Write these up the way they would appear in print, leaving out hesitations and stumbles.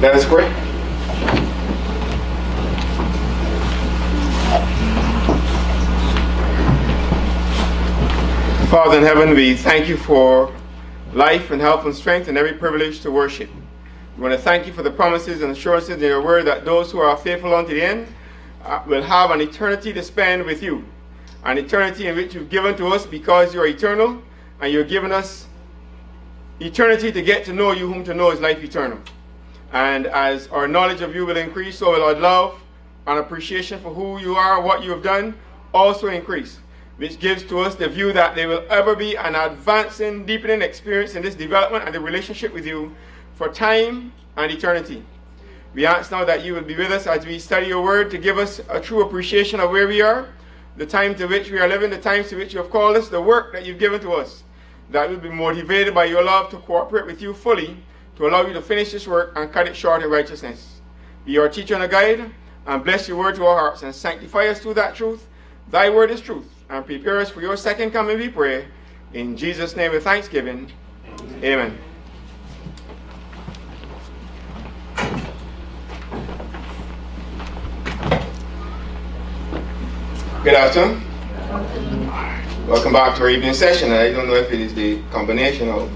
Let us pray. Father in heaven, we thank you for life and health and strength and every privilege to worship. We want to thank you for the promises and assurances in your word that those who are faithful unto the end will have an eternity to spend with you. An eternity in which you've given to us because you are eternal, and you're giving us eternity to get to know you, whom to know is life eternal. And as our knowledge of you will increase, so will our love and appreciation for who you are, what you have done, also increase, which gives to us the view that there will ever be an advancing, deepening experience in this development and the relationship with you for time and eternity. We ask now that you will be with us as we study your word to give us a true appreciation of where we are, the time to which we are living, the times to which you have called us, the work that you've given to us, that we'll be motivated by your love to cooperate with you fully, to allow you to finish this work and cut it short in righteousness. Be our teacher and a guide, and bless your word to our hearts, and sanctify us through that truth. Thy word is truth, and prepare us for your second coming, we pray. In Jesus' name with thanksgiving, amen. Good afternoon. Welcome back to our evening session. I don't know if it is the combination of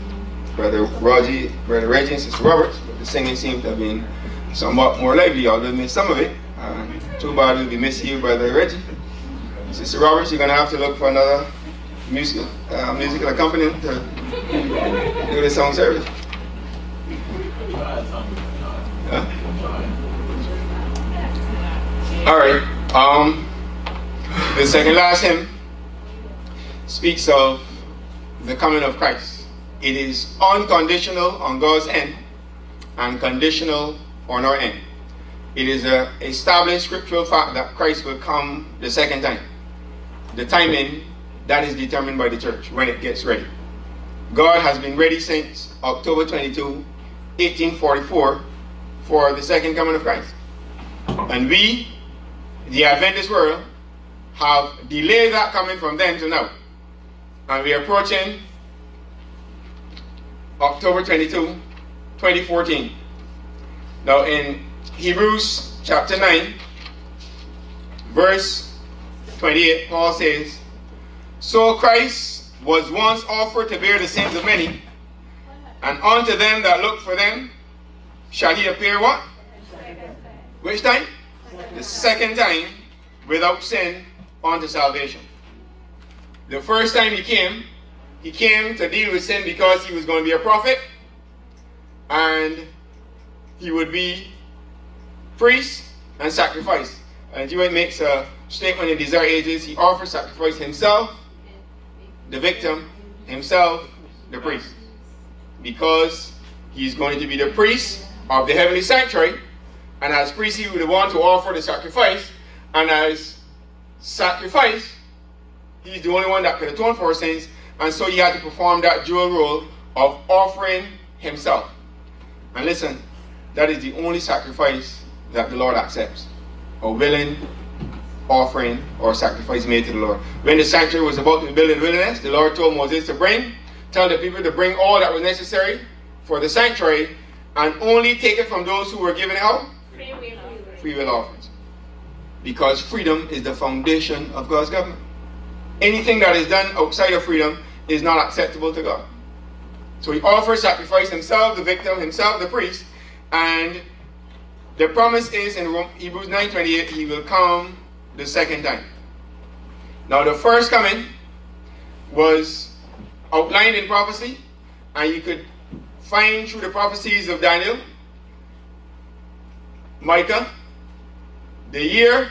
Brother Reggie and Sister Roberts, but the singing seems to have been somewhat more lively. Although missed some of it. Too bad we'll be missing you, Brother Reggie. Sister Roberts, you're going to have to look for another musical accompaniment to do the song service. Huh? All right. The second last hymn speaks of the coming of Christ. It is unconditional on God's end and conditional on our end. It is an established scriptural fact that Christ will come the second time. The timing, that is determined by the church when it gets ready. God has been ready since October 22, 1844 for the second coming of Christ. And we, the Adventist world, have delayed that coming from then to now. And we are approaching October 22, 2014. Now in Hebrews chapter 9, verse 28, Paul says, "So Christ was once offered to bear the sins of many, and unto them that look for them shall he appear" what? Which time? The second time, without sin, unto salvation. The first time he came to deal with sin because he was going to be a prophet, and he would be priest and sacrifice. And Jesus makes a statement in Desire Ages. He offers sacrifice himself, the victim, himself, the priest. Because he's going to be the priest of the heavenly sanctuary, and as priest he would want to offer the sacrifice, and as sacrifice he's the only one that could atone for our sins, and so he had to perform that dual role of offering himself. And listen, that is the only sacrifice that the Lord accepts, a willing offering or sacrifice made to the Lord. When the sanctuary was about to be built in the wilderness, the Lord told Moses to tell the people to bring all that was necessary for the sanctuary, and only take it from those who were given out free will offerings. Because freedom is the foundation of God's government. Anything that is done outside of freedom is not acceptable to God. So he offers sacrifice himself, the victim, himself, the priest, and the promise is in Hebrews 9:28, he will come the second time. Now the first coming was outlined in prophecy, and you could find through the prophecies of Daniel, Micah, the year,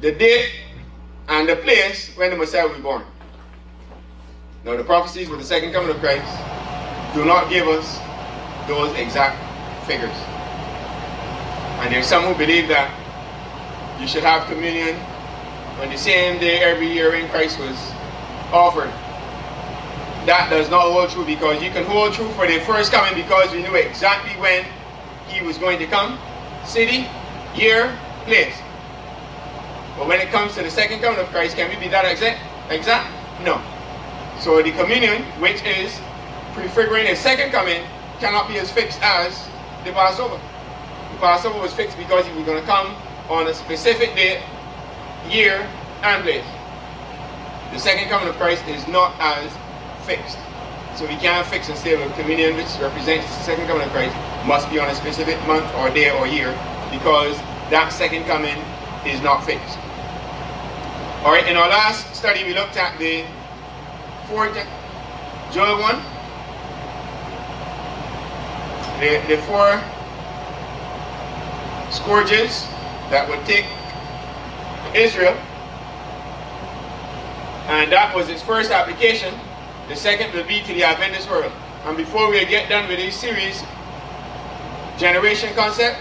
the date, and the place when the Messiah will be born. Now the prophecies with the second coming of Christ do not give us those exact figures. And there's some who believe that you should have communion on the same day every year when Christ was offered. That does not hold true, because you can hold true for the first coming because we knew exactly when he was going to come, city, year, place. But when it comes to the second coming of Christ, can we be that exact? No. So the communion, which is prefiguring his second coming, cannot be as fixed as the Passover. The Passover was fixed because he was going to come on a specific day, year, and place. The second coming of Christ is not as fixed. So we can't fix and say, well, communion, which represents the second coming of Christ, must be on a specific month or day or year, because that second coming is not fixed. Alright, in our last study we looked at the Joel 1, the 4 scourges that would take Israel, and that was its first application. The second will be to the Adventist world. And before we get done with this series, generation concept,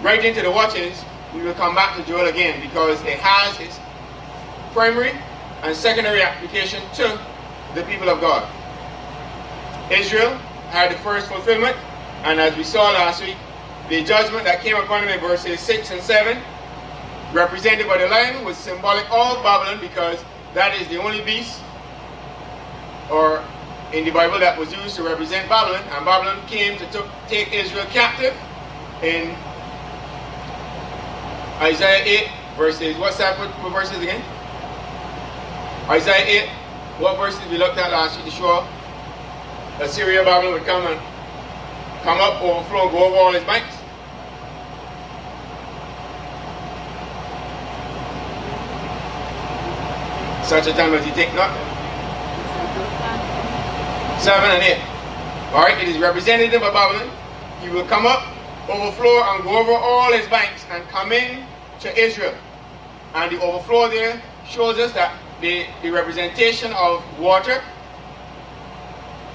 right into the watches, we will come back to Joel again, because it has its primary and secondary application to the people of God. Israel had the first fulfillment, and as we saw last week, the judgment that came upon them in verses 6 and 7, represented by the lion, was symbolic of Babylon, because that is the only beast or in the Bible that was used to represent Babylon. And Babylon came to take Israel captive in Isaiah 8 verses, what's that, what verses again? Isaiah 8, what verses we looked at last week to show Assyria, Babylon would come up, overflow, go over all his banks. Such a time as he take not. 7 and 8. Alright, it is representative of Babylon. He will come up, overflow, and go over all his banks and come in to Israel. And the overflow there shows us that the representation of water.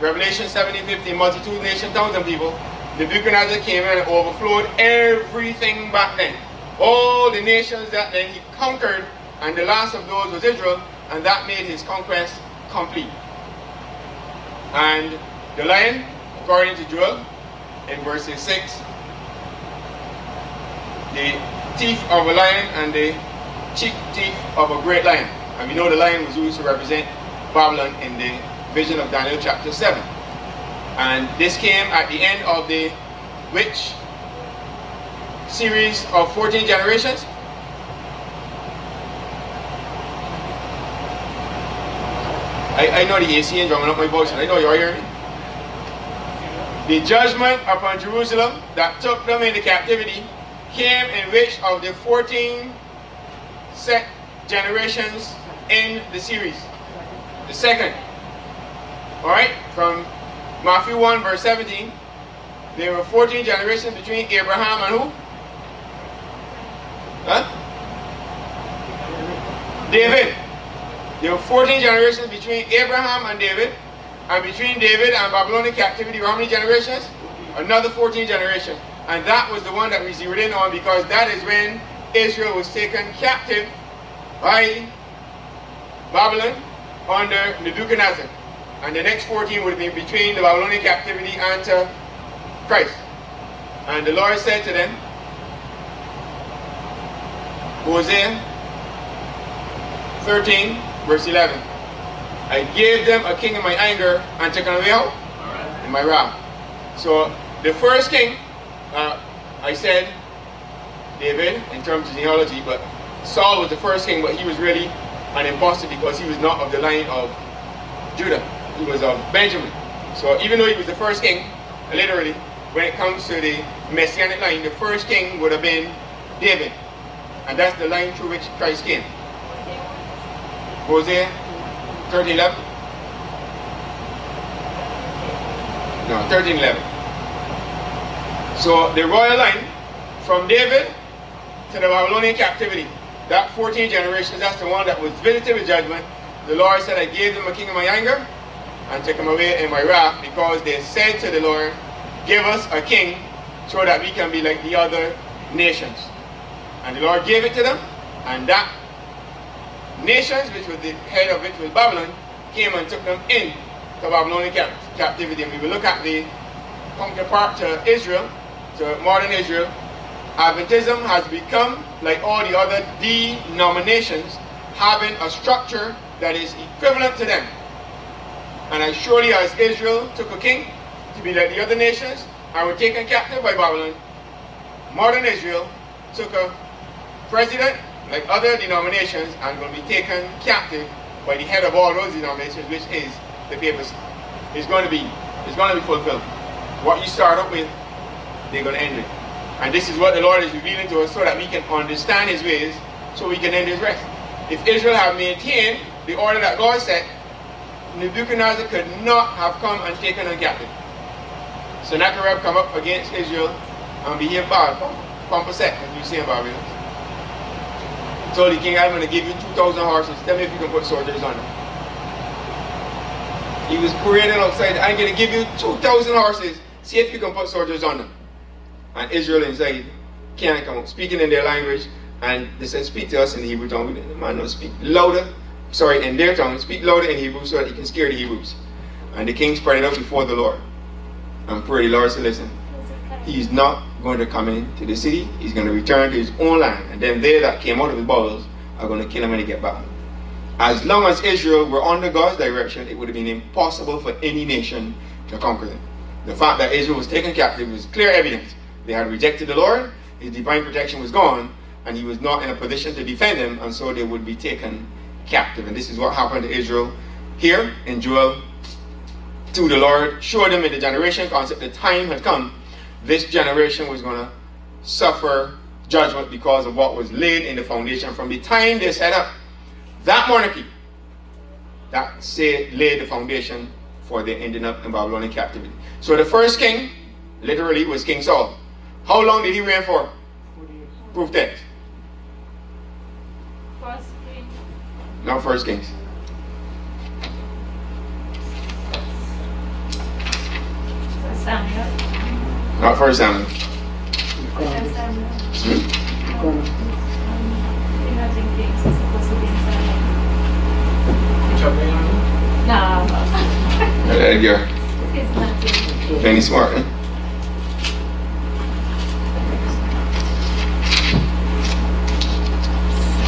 Revelation 17:15, multitude, nation, tongues, and people. Nebuchadnezzar came in and overflowed everything back then. All the nations that then he conquered, and the last of those was Israel, and that made his conquest complete. And the lion, according to Joel, in verses 6, the teeth of a lion and the cheek teeth of a great lion. And we know the lion was used to represent Babylon in the vision of Daniel chapter 7. And this came at the end of the which series of 14 generations? I know the AC and drumming up my voice, and I know you're hearing me. The judgment upon Jerusalem that took them into captivity came in which of the 14 set generations in the series? The second. Alright, from Matthew 1 verse 17, there were 14 generations between Abraham and who? Huh? David. There were 14 generations between Abraham and David, and between David and Babylonian captivity were how many generations? Another 14 generations. And that was the one that we zeroed in on, because that is when Israel was taken captive by Babylon under Nebuchadnezzar. And the next 14 would be between the Babylonian captivity and to Christ. And the Lord said to them, Hosea 13 verse 11, I gave them a king in my anger and took him away out in my wrath. So the first king, I said David in terms of genealogy, but Saul was the first king, but he was really an impostor because he was not of the line of Judah. He was of Benjamin. So even though he was the first king, literally, when it comes to the messianic line, the first king would have been David. And that's the line through which Christ came. Hosea 13:11. No, 13:11. So the royal line from David to the Babylonian captivity, that 14 generations, that's the one that was visited with judgment. The Lord said, I gave them a king in my anger and took him away in my wrath, because they said to the Lord, give us a king so that we can be like the other nations. And the Lord gave it to them, and that nations, which was the head of which was Babylon, came and took them in to Babylonian captivity. And we will look at the counterpart to Israel, to modern Israel. Adventism has become, like all the other denominations, having a structure that is equivalent to them. And as surely as Israel took a king to be like the other nations, and were taken captive by Babylon, modern Israel took a president, like other denominations, and going to be taken captive by the head of all those denominations, which is the papacy. It's going to be fulfilled. What you start up with, they're going to end it. And this is what the Lord is revealing to us so that we can understand his ways, so we can end his rest. If Israel had maintained the order that God set, Nebuchadnezzar could not have come and taken them captive. Sennacherib come up against Israel and behaved bad. Pomposet, as you say in Babylon. Told the king, I'm going to give you 2,000 horses. Tell me if you can put soldiers on them. He was parading outside. I'm going to give you 2,000 horses. See if you can put soldiers on them. And Israel inside can't come up, speaking in their language. And they said, speak to us in the Hebrew tongue. The man no speak louder. Sorry, in their tongue. Speak louder in Hebrew so that he can scare the Hebrews. And the king spread it out before the Lord. And pray the Lord said, listen, he's not going to come into the city. He's going to return to his own land. And then they that came out of his bowels are going to kill him when he get back. As long as Israel were under God's direction, it would have been impossible for any nation to conquer them. The fact that Israel was taken captive was clear evidence. They had rejected the Lord, his divine protection was gone, and he was not in a position to defend them, and so they would be taken captive. And this is what happened to Israel here in Joel 2. The Lord showed them in the generation concept the time had come. This generation was going to suffer judgment because of what was laid in the foundation from the time they set up that monarchy that laid the foundation for their ending up in Babylonian captivity. So the first king literally was King Saul. How long did he reign for? 40 years. Proof text. First King. Not First Kings. Samuel. Not First Samuel. First Samuel. Chronicles. You're not in Kings. It's supposed to be in Samuel. No. Edgar. It's not in. Penny Smart, eh?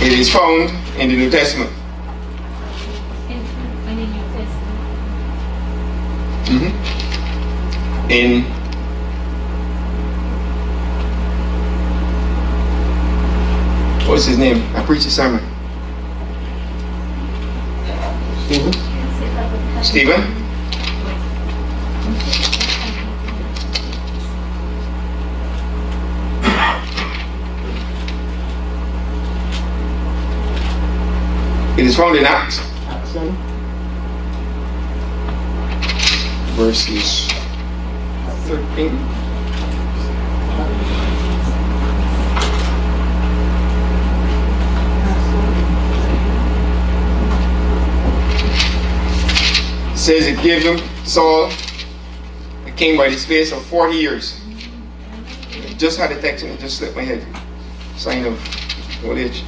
It is found in the New Testament. In the New Testament. In what's his name? I preached a sermon. Stephen? It is found in Acts. Acts 7. Verses 13. It says it gave him Saul a king by the space of 40 years. I just had a text and it just slipped my head. Sign of old age.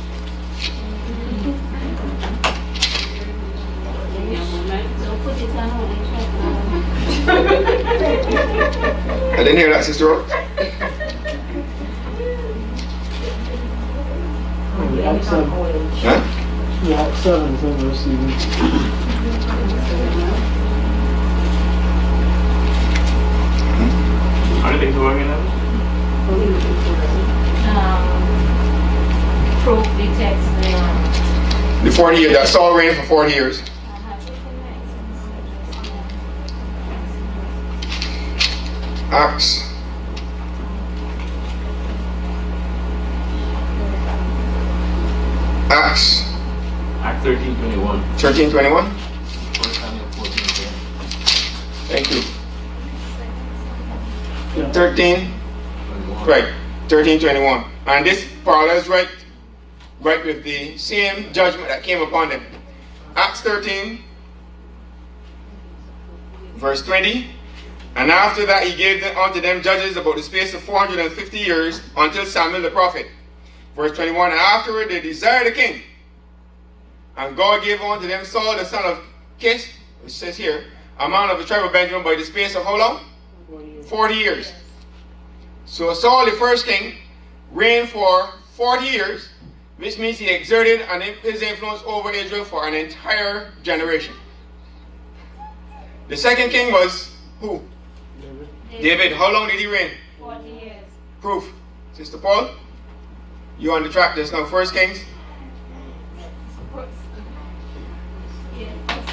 I didn't hear that, Sister Rose. Acts 7. Huh? Yeah, Acts 7 is in verse 7. How do they do again? Proof the text there. The 40 years, that Saul reigned for 40 years. Acts. Acts Act 13:21. 13:21. 1 Samuel 14:10. Thank you. Yeah. 13. 21. Right. 13:21. And this parallels right with the same judgment that came upon them. Acts 13, verse 20. And after that he gave unto them judges about the space of 450 years until Samuel the prophet. Verse 21. And afterward they desired a king. And God gave unto them Saul the son of Kish, which says here, a man of the tribe of Benjamin, by the space of how long? 40 years. So Saul the first king reigned for 40 years, which means he exerted his influence over Israel for an entire generation. The second king was who? David, how long did he reign? 40 years. Proof. Sister Paul, you on the track just now. First Kings. Yeah, just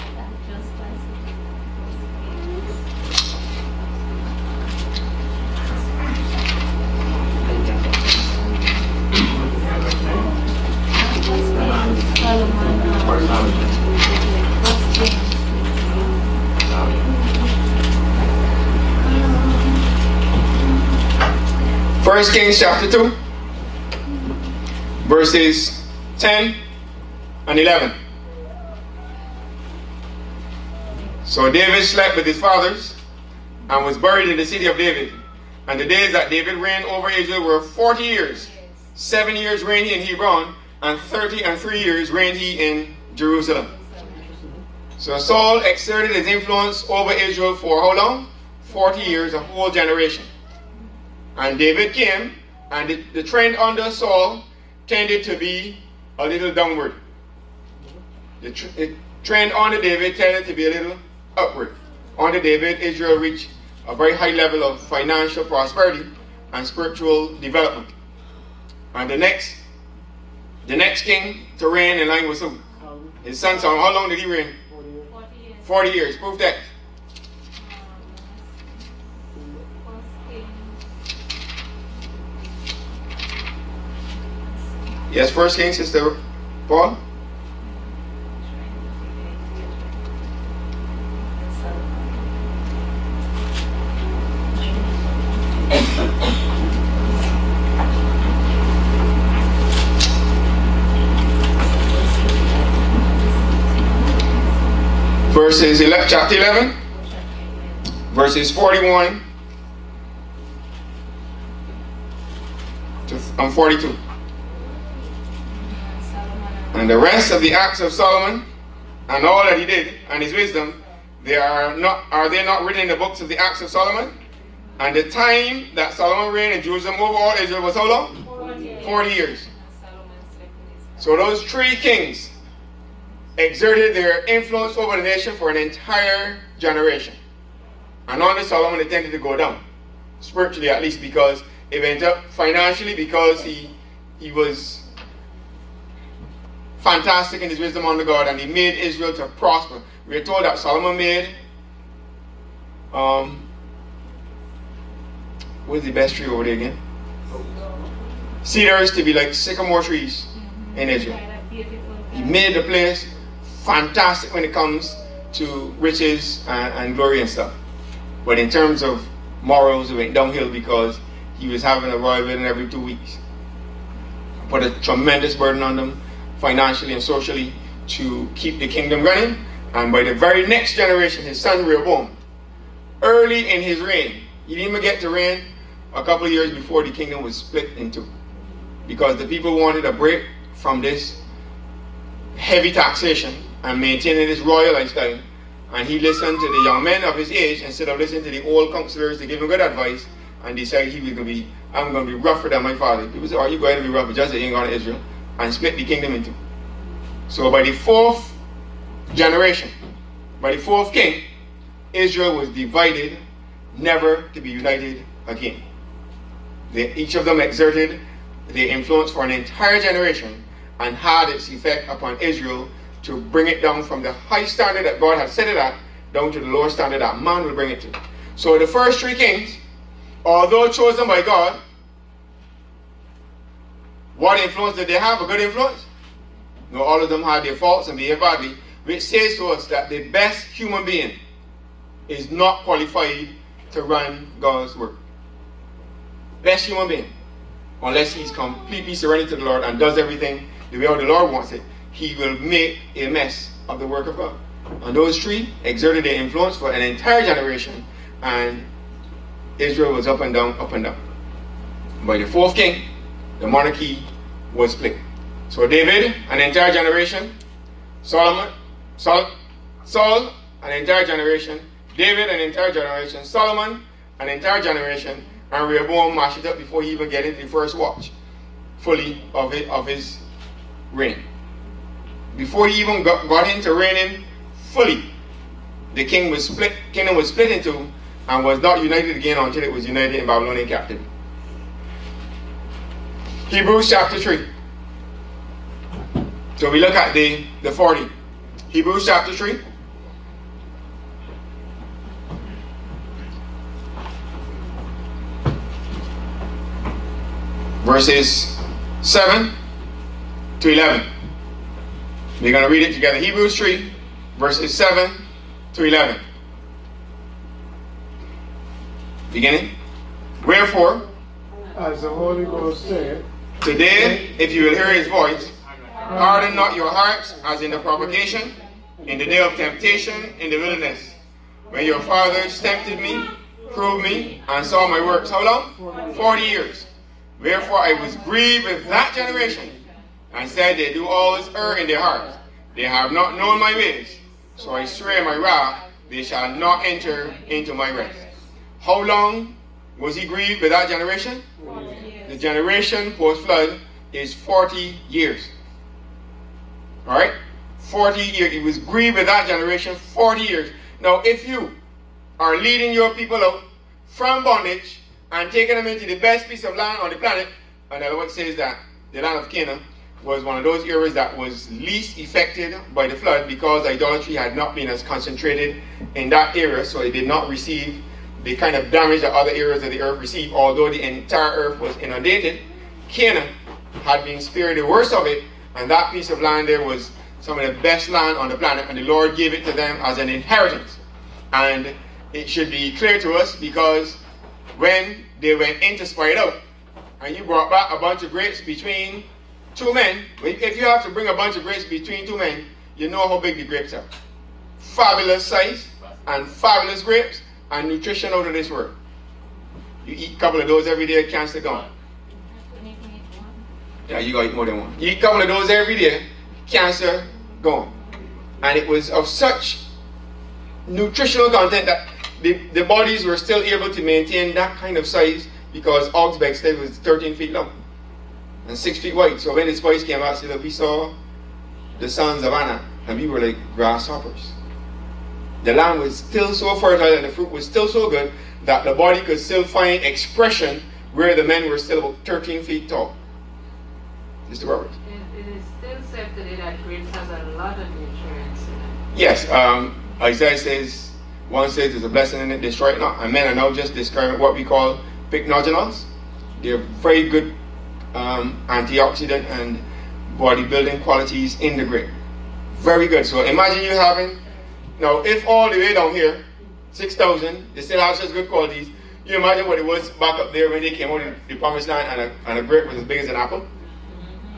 First Samuel. First Kings chapter 2, verses 10 and 11. So David slept with his fathers and was buried in the city of David. And the days that David reigned over Israel were 40 years. 7 years reigned he in Hebron, and 33 years reigned he in Jerusalem. So Saul exerted his influence over Israel for how long? 40 years, a whole generation. And David came, and the trend under Saul tended to be a little downward. The trend under David tended to be a little upward. Under David, Israel reached a very high level of financial prosperity and spiritual development. And the next king to reign in line was who? His son Solomon. How long did he reign? 40 years. 40 years. Prove that. Yes, First Kings, Sister Paul. Chapter 11, verses 41 to 42. And the rest of the acts of Solomon and all that he did and his wisdom, are they not written in the books of the acts of Solomon? And the time that Solomon reigned in Jerusalem over all Israel was how long? 40 years. So those three kings exerted their influence over the nation for an entire generation. And under Solomon it tended to go down. Spiritually at least, because it went up financially, because he was fantastic in his wisdom under God, and he made Israel to prosper. We are told that Solomon made what is the best tree over there again? Cedars to be like sycamore trees in Israel. He made the place fantastic when it comes to riches and glory and stuff. But in terms of morals, it went downhill because he was having a royal wedding every 2 weeks. Put a tremendous burden on them, financially and socially, to keep the kingdom running. And by the very next generation, his son Rehoboam, early in his reign, he didn't even get to reign a couple of years before the kingdom was split in two, because the people wanted a break from this heavy taxation and maintaining this royal lifestyle. And he listened to the young men of his age instead of listening to the old counselors to give him good advice, and decided I'm going to be rougher than my father. People say, "Are you going to be rougher?" Just as you ain't going to Israel, and split the kingdom in two. So by the fourth generation, by the fourth king, Israel was divided, never to be united again. Each of them exerted their influence for an entire generation and had its effect upon Israel to bring it down from the high standard that God had set it at, down to the lower standard that man will bring it to. So the first three kings, although chosen by God, what influence did they have? A good influence? No, all of them had their faults and behaved badly, which says to us that the best human being is not qualified to run God's work. Best human being, unless he's completely surrendered to the Lord and does everything the way the Lord wants it, he will make a mess of the work of God. And those three exerted their influence for an entire generation, and Israel was up and down, up and down. By the fourth king, the monarchy was split. So David, an entire generation; Saul, an entire generation; David, an entire generation; Solomon, an entire generation; and Rehoboam mashed it up before he even get into the first watch fully of his reign. Before he even got into reigning fully, the kingdom was split into, and was not united again until it was united in Babylonian captivity. Hebrews chapter 3. So we look at the 40. Hebrews chapter 3. Verses 7 to 11. We're going to read it together. Hebrews 3, verses 7 to 11. Beginning. Wherefore, As the Holy Ghost said, today, if you will hear his voice, harden not your hearts as in the provocation, in the day of temptation in the wilderness, when your fathers tempted me, proved me, and saw my works. How long? 40 years. Wherefore I was grieved with that generation, and said, they do always err in their hearts. They have not known my ways. So I swear in my wrath, they shall not enter into my rest. How long was he grieved with that generation? 40 years. The generation post-flood is 40 years. Alright? 40 years. He was grieved with that generation 40 years. Now, if you are leading your people out from bondage and taking them into the best piece of land on the planet, and the Lord says that the land of Canaan was one of those areas that was least affected by the flood because idolatry had not been as concentrated in that area, so it did not receive the kind of damage that other areas of the earth received. Although the entire earth was inundated, Canaan had been spared the worst of it, and that piece of land there was some of the best land on the planet, and the Lord gave it to them as an inheritance. And it should be clear to us, because when they went in to spy it out, and you brought back a bunch of grapes between two men, if you have to bring a bunch of grapes between two men, you know how big the grapes are. Fabulous size and fabulous grapes and nutrition out of this world. You eat a couple of those every day, cancer gone. Yeah, you gotta eat more than one. You eat a couple of those every day, cancer gone. And it was of such nutritional content that the bodies were still able to maintain that kind of size, because Augsburg still was 13 feet long and 6 feet wide. So when the spice came out, we saw the sons of Anna, and we were like grasshoppers. The land was still so fertile and the fruit was still so good that the body could still find expression where the men were still about 13 feet tall. Mr. Roberts. It is still said today that grapes has a lot of nutrients in it. Yes, Isaiah says, one says there's a blessing in it, destroy it not. And men are now just describing what we call pycnogenols. They're very good antioxidant and bodybuilding qualities in the grape. Very good. So imagine you having, now if all the way down here, 6,000, they still have such good qualities, you imagine what it was back up there when they came out in the promised land and a grape was as big as an apple.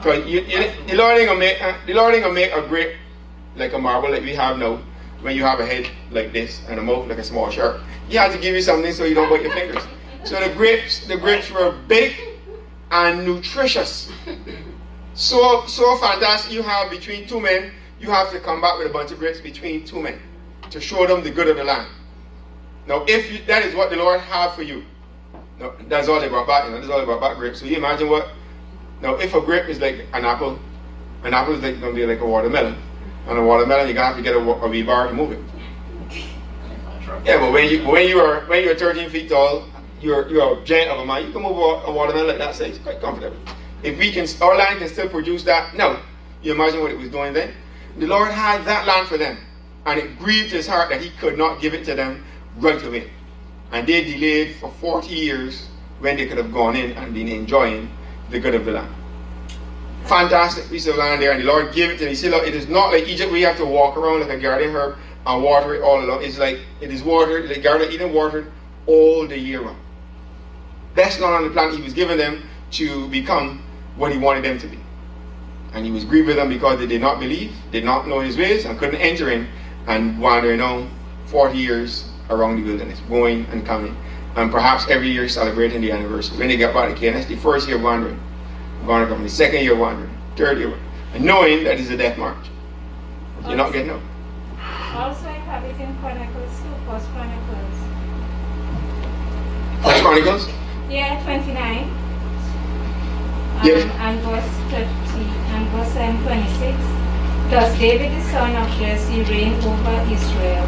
So the Lord ain't gonna make a grape like a marble like we have now, when you have a head like this and a mouth like a small shark. He had to give you something so you don't bite your fingers. So the grapes were big and nutritious. So fantastic. You have between two men, you have to come back with a bunch of grapes between two men to show them the good of the land. Now, that is what the Lord had for you. Now, that's all they brought back. That's all they brought back, grapes. So you imagine what. Now, if a grape is like an apple is like going to be like a watermelon. And a watermelon, you're going to have to get a wheelbarrow to move it. Yeah, but when you're 13 feet tall, you're a giant of a man, you can move a watermelon like that size quite comfortably. If our land can still produce that now, you imagine what it was doing then. The Lord had that land for them, and it grieved his heart that he could not give it to them right away. And they delayed for 40 years when they could have gone in and been enjoying the good of the land. Fantastic piece of land there, and the Lord gave it to them. He said, look, it is not like Egypt where you have to walk around like a garden herb and water it all along. It's like it is watered, the garden Eden watered all the year round. Best land on the planet. He was giving them to become what he wanted them to be. And he was grieved with them because they did not believe, did not know his ways, and couldn't enter in, and wandering on 40 years around the wilderness, going and coming, and perhaps every year celebrating the anniversary. When they got back to Canaan, that's the first year of wandering. Going to come, the second year of wandering, third year, and knowing that it's a death march. You're not getting up. Also, I have it in Chronicles too, First Chronicles. First Chronicles? Yeah, 29. Yes. And verse 30 and verse 26. Thus David the son of Jesse reigned over Israel.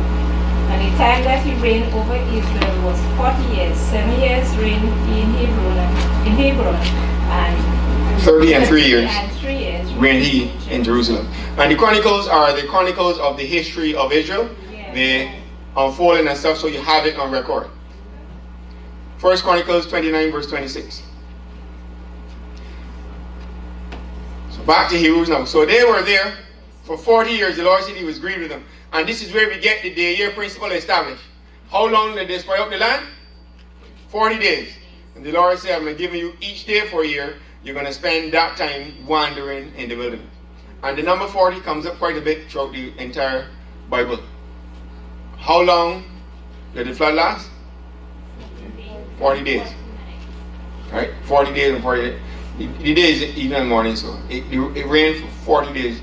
And the time that he reigned over Israel was 40 years. 7 years reigned he in Hebron, and 30 and 3 years and 3 years reigned he in Jerusalem. And the Chronicles are the chronicles of the history of Israel. Yes. They unfolding and stuff, so you have it on record. 1 Chronicles 29 verse 26. So back to Hebrews now. So they were there for 40 years. The Lord said he was grieved with them. And this is where we get the day-year principle established. How long did they spoil up the land? 40 days. And the Lord said, I'm going to give you each day for a year. You're going to spend that time wandering in the wilderness. And the number 40 comes up quite a bit throughout the entire Bible. How long did the flood last? 40 days. Right? 40 days and 40 days. The days, even in the morning, so it rained for 40 days.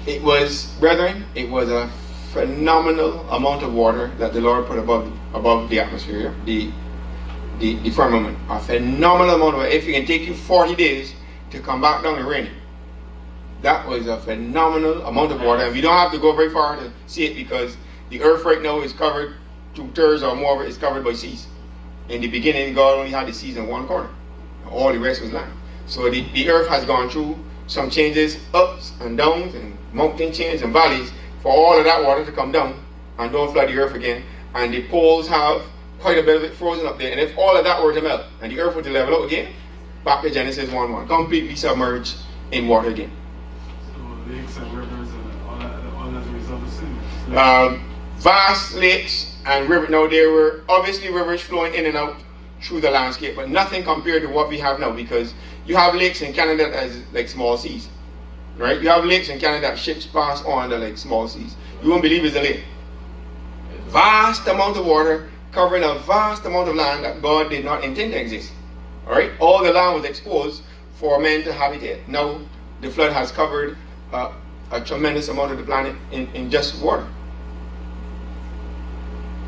It was, brethren, it was a phenomenal amount of water that the Lord put above the atmosphere, the firmament. A phenomenal amount of water. If it can take you 40 days to come back down and rain, that was a phenomenal amount of water. And we don't have to go very far to see it, because the earth right now is covered, 2/3 or more of it is covered by seas. In the beginning, God only had the seas in one corner. All the rest was land. So the earth has gone through some changes, ups and downs, and mountain chains and valleys, for all of that water to come down and don't flood the earth again. And the poles have quite a bit of it frozen up there. And if all of that were to melt and the earth were to level out again, back to Genesis 1:1, completely submerged in water again. So lakes and rivers and all as a result of sin. Vast lakes and rivers. Now there were obviously rivers flowing in and out through the landscape, but nothing compared to what we have now, because you have lakes in Canada as like small seas. Right? You have lakes in Canada that ships pass on the like small seas. You won't believe it's a lake. Vast amount of water covering a vast amount of land that God did not intend to exist. Alright? All the land was exposed for men to habitate. Now the flood has covered a tremendous amount of the planet in just water.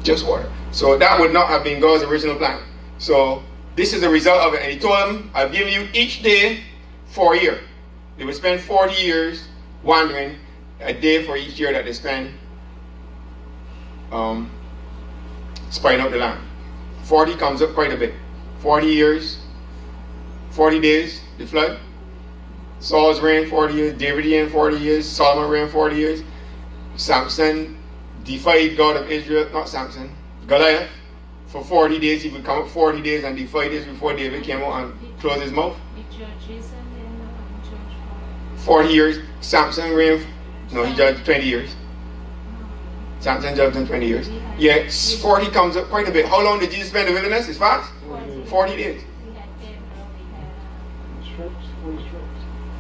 Just water. So that would not have been God's original plan. So this is the result of it. And he told them, I've given you each day for a year. They would spend 40 years wandering, a day for each year that they spend spying out the land. 40 comes up quite a bit. 40 years, 40 days, the flood. Saul's reigned 40 years, David reigned 40 years, Solomon reigned 40 years. Samson defied God of Israel, not Samson, Goliath. For 40 days, he would come up 40 days and defy this before David came out and closed his mouth. the judges and then judge 40 years. Samson reigned, no, he judged 20 years. Samson judged in 20 years. Yeah, 40 comes up quite a bit. How long did Jesus spend in the wilderness? It's fast? 40 days. We had Deborah, we had Stripes, 40 stripes.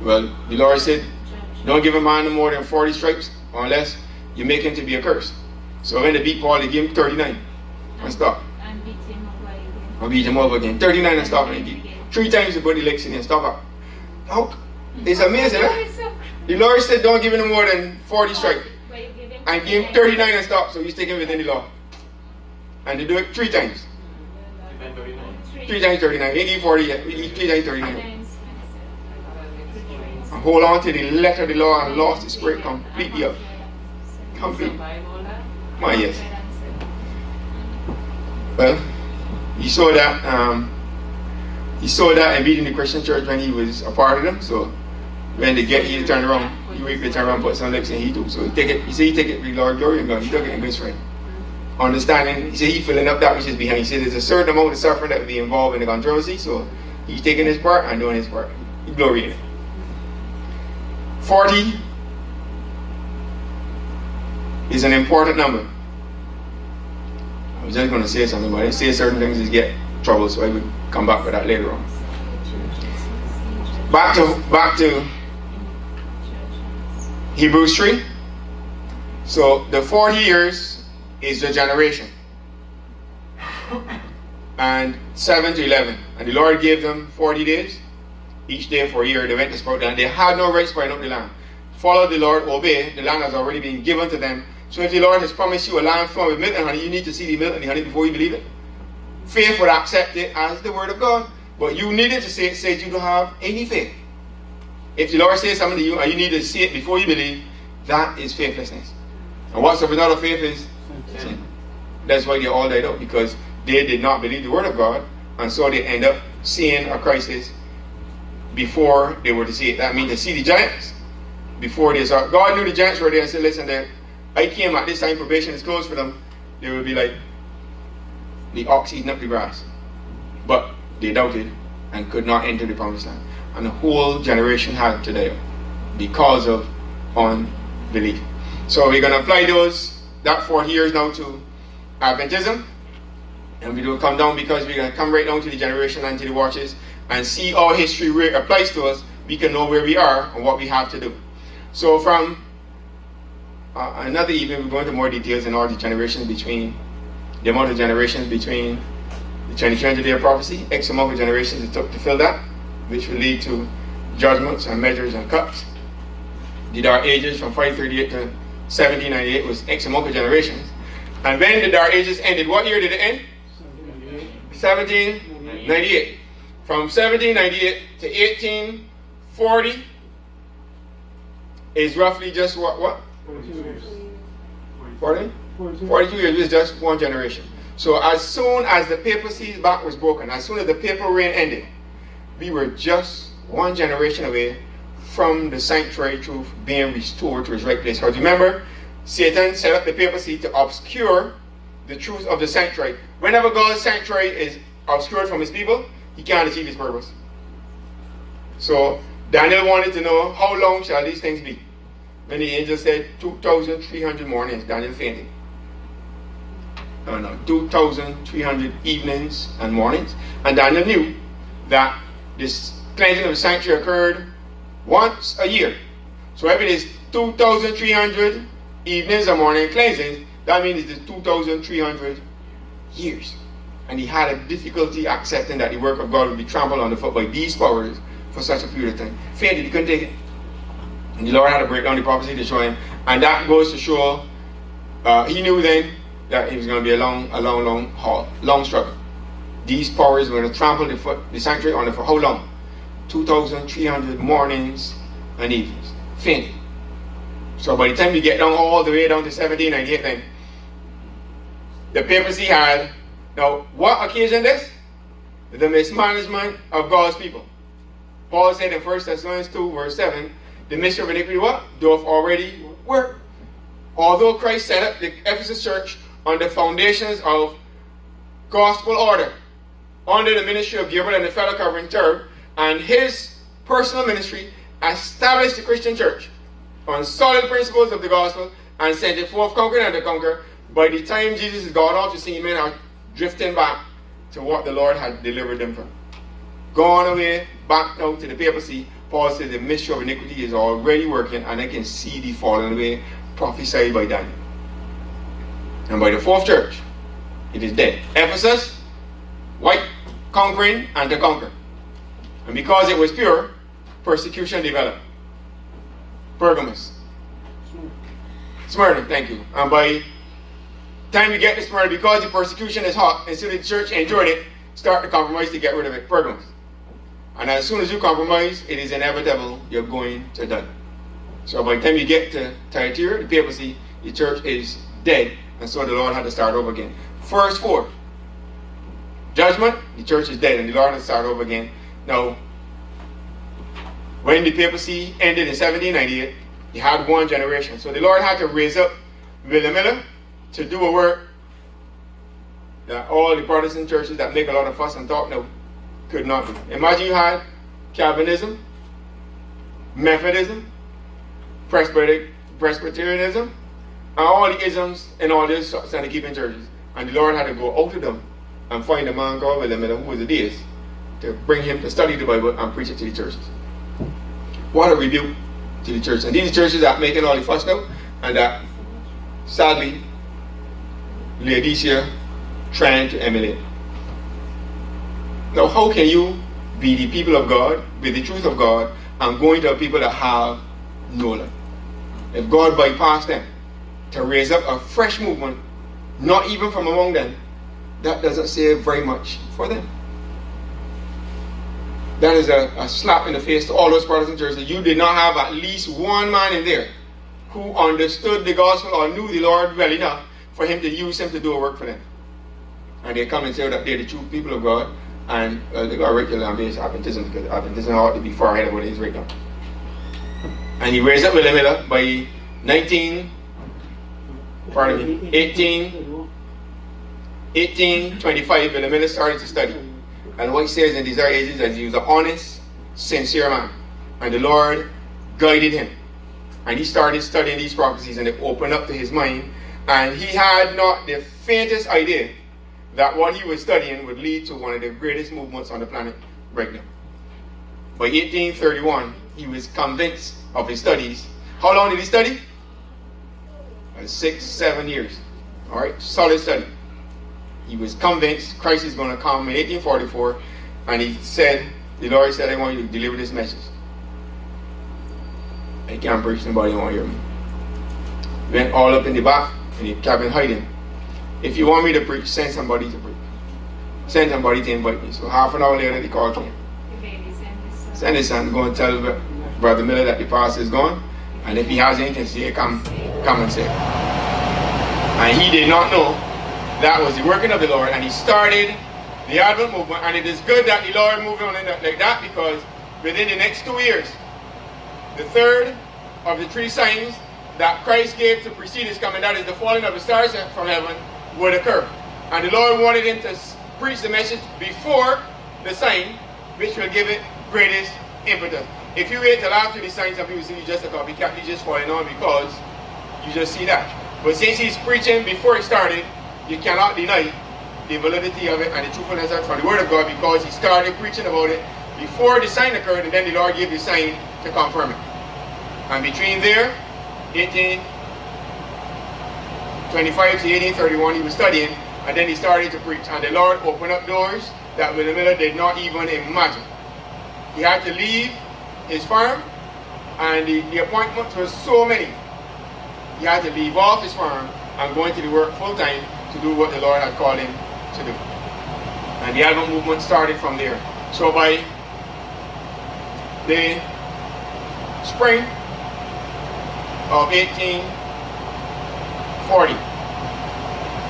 Well, the Lord said, judge. don't give a man no more than 40 stripes unless you make him to be a curse. So when they beat Paul, they gave him 39 and stop. And beat him up again. I beat him over again. 39 and stop. And he 3 times he put the legs in and stop up. How? It's amazing, huh? The Lord said don't give him no more than 40 stripes. And give him 39 and stop, so he's taken within the law. And they do it 3 times. 3 times 39. He ain't give 40 yet. He 3 times 39. And hold on to the letter of the law and lost the spirit completely up. Complete. My yes. Well, he saw that and beat in the Christian church when he was a part of them. So when they get you, turn around, you turn around, put some legs in he too. So he take it. He said he take it with Lord glory and God. He took it in good strength. Understanding, he said he filling up that which is behind. He said there's a certain amount of suffering that will be involved in the controversy. So he's taking his part and doing his part. He glory in it. 40 is an important number. I was just going to say something, but I say certain things is get trouble, so I will come back with that later on. Back to Hebrews 3. So the 40 years is the generation. And 7 to 11. And the Lord gave them 40 days, each day for a year. They went to sprout the land. They had no right sprouting up the land. Follow the Lord, obey. The land has already been given to them. So if the Lord has promised you a land flowing with milk and honey, you need to see the milk and the honey before you believe it. Faith would accept it as the word of God. But you needed to say it says you don't have any faith. If the Lord says something to you and you need to see it before you believe, that is faithlessness. And what's the result of faith is sin. That's why they all died out, because they did not believe the word of God, and so they end up seeing a crisis before they were to see it. That means they see the giants before they saw. God knew the giants were there and said, listen, I came at this time, probation is closed for them. They would be like the ox eating up the grass. But they doubted and could not enter the promised land. And the whole generation had to die because of unbelief. So we're going to apply that 4 years now to Adventism. And we will come down, because we're going to come right down to the generation and to the watches and see how history applies to us. We can know where we are and what we have to do. So from another evening, we'll go into more details in all the generations between, the amount of generations between the 2300-year prophecy, X amount of generations it took to fill that, which will lead to judgments and measures and cups. The Dark Ages from 538 to 1798 was X amount of generations. And when the Dark Ages ended, what year did it end? 1798. From 1798 to 1840 is roughly just what? 42 years. 40? 42 years is just one generation. So as soon as the papacy's back was broken, as soon as the papal reign ended, we were just one generation away from the sanctuary truth being restored to its right place. Because remember, Satan set up the papacy to obscure the truth of the sanctuary. Whenever God's sanctuary is obscured from his people, he can't achieve his purpose. So Daniel wanted to know, how long shall these things be? When the angel said 2,300 mornings, Daniel fainted. No, 2,300 evenings and mornings. And Daniel knew that this cleansing of the sanctuary occurred once a year. So if it is 2,300 evenings and morning cleansings, that means it's 2,300 years. And he had a difficulty accepting that the work of God would be trampled underfoot by these powers for such a period of time. Fainted, he couldn't take it. And the Lord had to break down the prophecy to show him. And that goes to show, he knew then that it was going to be a long haul, long struggle. These powers were going to trample the sanctuary underfoot. How long? 2,300 mornings and evenings. Fainted. So by the time you get down all the way down to 1798 then, the papacy had, now what occasioned this? The mismanagement of God's people. Paul said in 1 Thessalonians 2 verse 7, the mystery of iniquity what? Doth already work. Although Christ set up the Ephesus church on the foundations of gospel order, under the ministry of Gabriel and the fellow covering cherub, and his personal ministry established the Christian church on solid principles of the gospel and sent it forth conquering and to conquer. By the time Jesus is gone off, you see men are drifting back to what the Lord had delivered them from. Gone away, back now to the papacy. Paul says the mystery of iniquity is already working, and I can see the falling away prophesied by Daniel. And by the fourth church, it is dead. Ephesus, white, conquering and to conquer. And because it was pure, persecution developed. Pergamos. Smyrna, thank you. And by the time you get to Smyrna, because the persecution is hot, and so the church enjoyed it, start to compromise to get rid of it. Pergamos. And as soon as you compromise, it is inevitable you're going to die. So by the time you get to Thyatira, the papacy, the church is dead, and so the Lord had to start over again. First 4. Judgment, the church is dead, and the Lord had to start over again. Now, when the papacy ended in 1798, you had one generation. So the Lord had to raise up William Miller to do a work that all the Protestant churches that make a lot of fuss and talk now could not do. Imagine you had Calvinism, Methodism, Presbyterianism, and all the isms and all these Sunday keeping churches. And the Lord had to go out to them and find a man called William Miller, who was a deist, to bring him to study the Bible and preach it to the churches. What a rebuke to the church. And these churches are making all the fuss now, and that sadly Laodicea trying to emulate. Now, how can you be the people of God, with the truth of God, and going to people that have no life? If God bypassed them to raise up a fresh movement, not even from among them, that doesn't say very much for them. That is a slap in the face to all those Protestant churches. You did not have at least one man in there who understood the gospel or knew the Lord well enough for him to use him to do a work for them. And they come and say that they're the true people of God, and they got regular and base Adventism, because Adventism ought to be far ahead of what it is right now. And he raised up William Miller by 1825. William Miller started to study. And what he says in these ages is that he was an honest, sincere man. And the Lord guided him. And he started studying these prophecies, and it opened up to his mind. And he had not the faintest idea that what he was studying would lead to one of the greatest movements on the planet right now. By 1831, he was convinced of his studies. How long did he study? 6-7 years. All right, solid study. He was convinced Christ is going to come in 1844, and he said, the Lord said, I want you to deliver this message. I can't preach, nobody won't hear me. Went all up in the back, in the cabin hiding. If you want me to preach, send somebody to preach. Send somebody to invite me. So half an hour later, the call came. Send his son, go and tell Brother Miller that the pastor is gone. And if he has anything to say, come and say. And he did not know that was the working of the Lord. And he started the Advent movement. And it is good that the Lord moved on like that, because within the next 2 years, the third of the 3 signs that Christ gave to precede his coming, that is the falling of the stars from heaven, would occur. And the Lord wanted him to preach the message before the sign, which will give it greatest impetus. If you wait till after the sign, some people say you just a copycat, you just following on because you just see that. But since he's preaching before it started, you cannot deny the validity of it and the truthfulness from the Word of God, because he started preaching about it before the sign occurred, and then the Lord gave the sign to confirm it. And between there, 1825 to 1831, he was studying, and then he started to preach. And the Lord opened up doors that William Miller did not even imagine. He had to leave his farm, and the appointments were so many. He had to leave off his farm and go into the work full time to do what the Lord had called him to do. And the Advent movement started from there. So by the spring of 1840,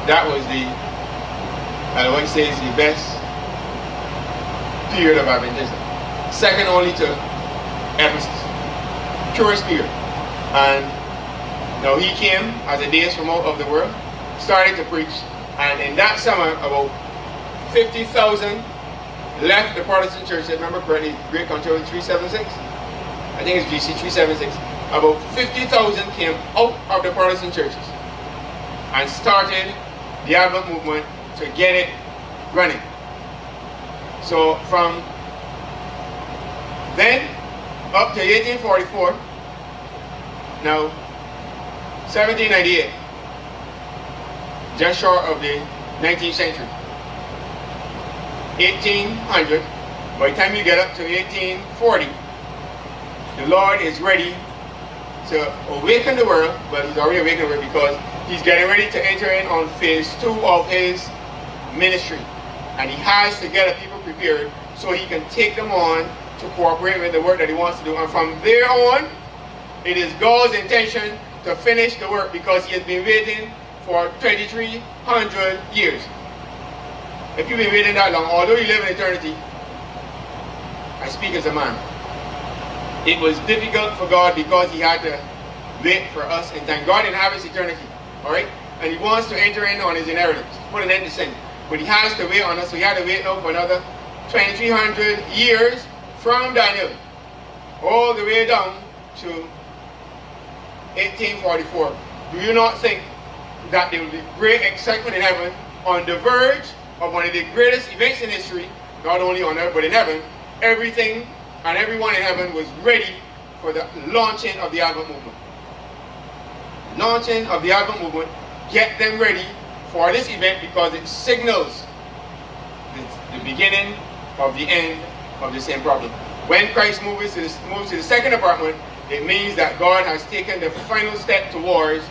that was I say is the best period of Adventism, second only to Ephesus, purest period. And now he came as a deist from out of the world, started to preach, and in that summer about 50,000 left the Protestant church. I remember correctly, Great Controversy 376. I think it's GC 376. About 50,000 came out of the Protestant churches and started the Advent movement to get it running. So from then up to 1844, now 1798, just short of the 19th century. 1800, by the time you get up to 1840, the Lord is ready to awaken the world. Well, he's already awakened the world, because he's getting ready to enter in on phase 2 of his ministry. And he has to get the people prepared so he can take them on to cooperate with the work that he wants to do. And from there on, it is God's intention to finish the work, because he has been waiting for 2,300 years. If you've been waiting that long, although you live in eternity, I speak as a man. It was difficult for God, because he had to wait for us in time. God inhabits eternity, all right? And he wants to enter in on his inheritance, put an end to sin. But he has to wait on us, so he had to wait now for another 2,300 years from Daniel, all the way down to 1844. Do you not think that there will be great excitement in heaven on the verge of one of the greatest events in history, not only on earth but in heaven? Everything and everyone in heaven was ready for the launching of the Advent movement. Launching of the Advent movement, get them ready for this event, because it signals the beginning of the end of the same problem. When Christ moves to the second apartment, it means that God has taken the final step towards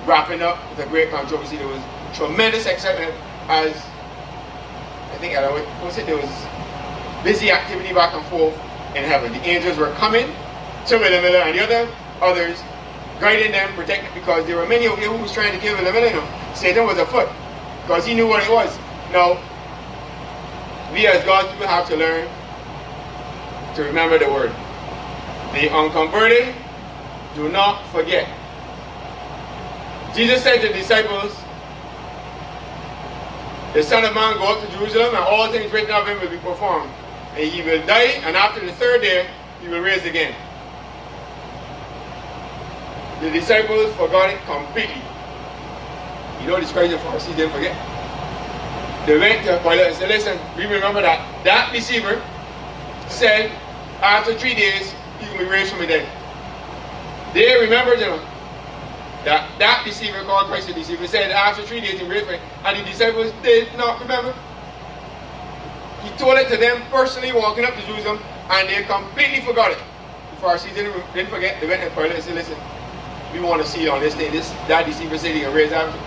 wrapping up the Great Controversy. There was tremendous excitement, as I think there was busy activity back and forth in heaven. The angels were coming to William Miller and the others, guiding them, protecting, because there were many of you who was trying to kill William Miller. Satan was afoot because he knew what it was. Now, we as God's people have to learn to remember the word. The unconverted do not forget. Jesus said to the disciples, the Son of Man go up to Jerusalem and all things written of him will be performed. And he will die, and after the third day he will rise again. The disciples forgot it completely. You know the scribes and Pharisees didn't forget. They went to Pilate and said, listen, we remember that deceiver said after 3 days he will be raised from the dead. They remembered, that deceiver called Christ the deceiver said after 3 days he raised from the dead, and the disciples did not remember. He told it to them personally walking up to Jerusalem, and they completely forgot it. The Pharisees didn't forget. They went to Pilate and said, listen, we want to see on this thing. That deceiver said he can raise after.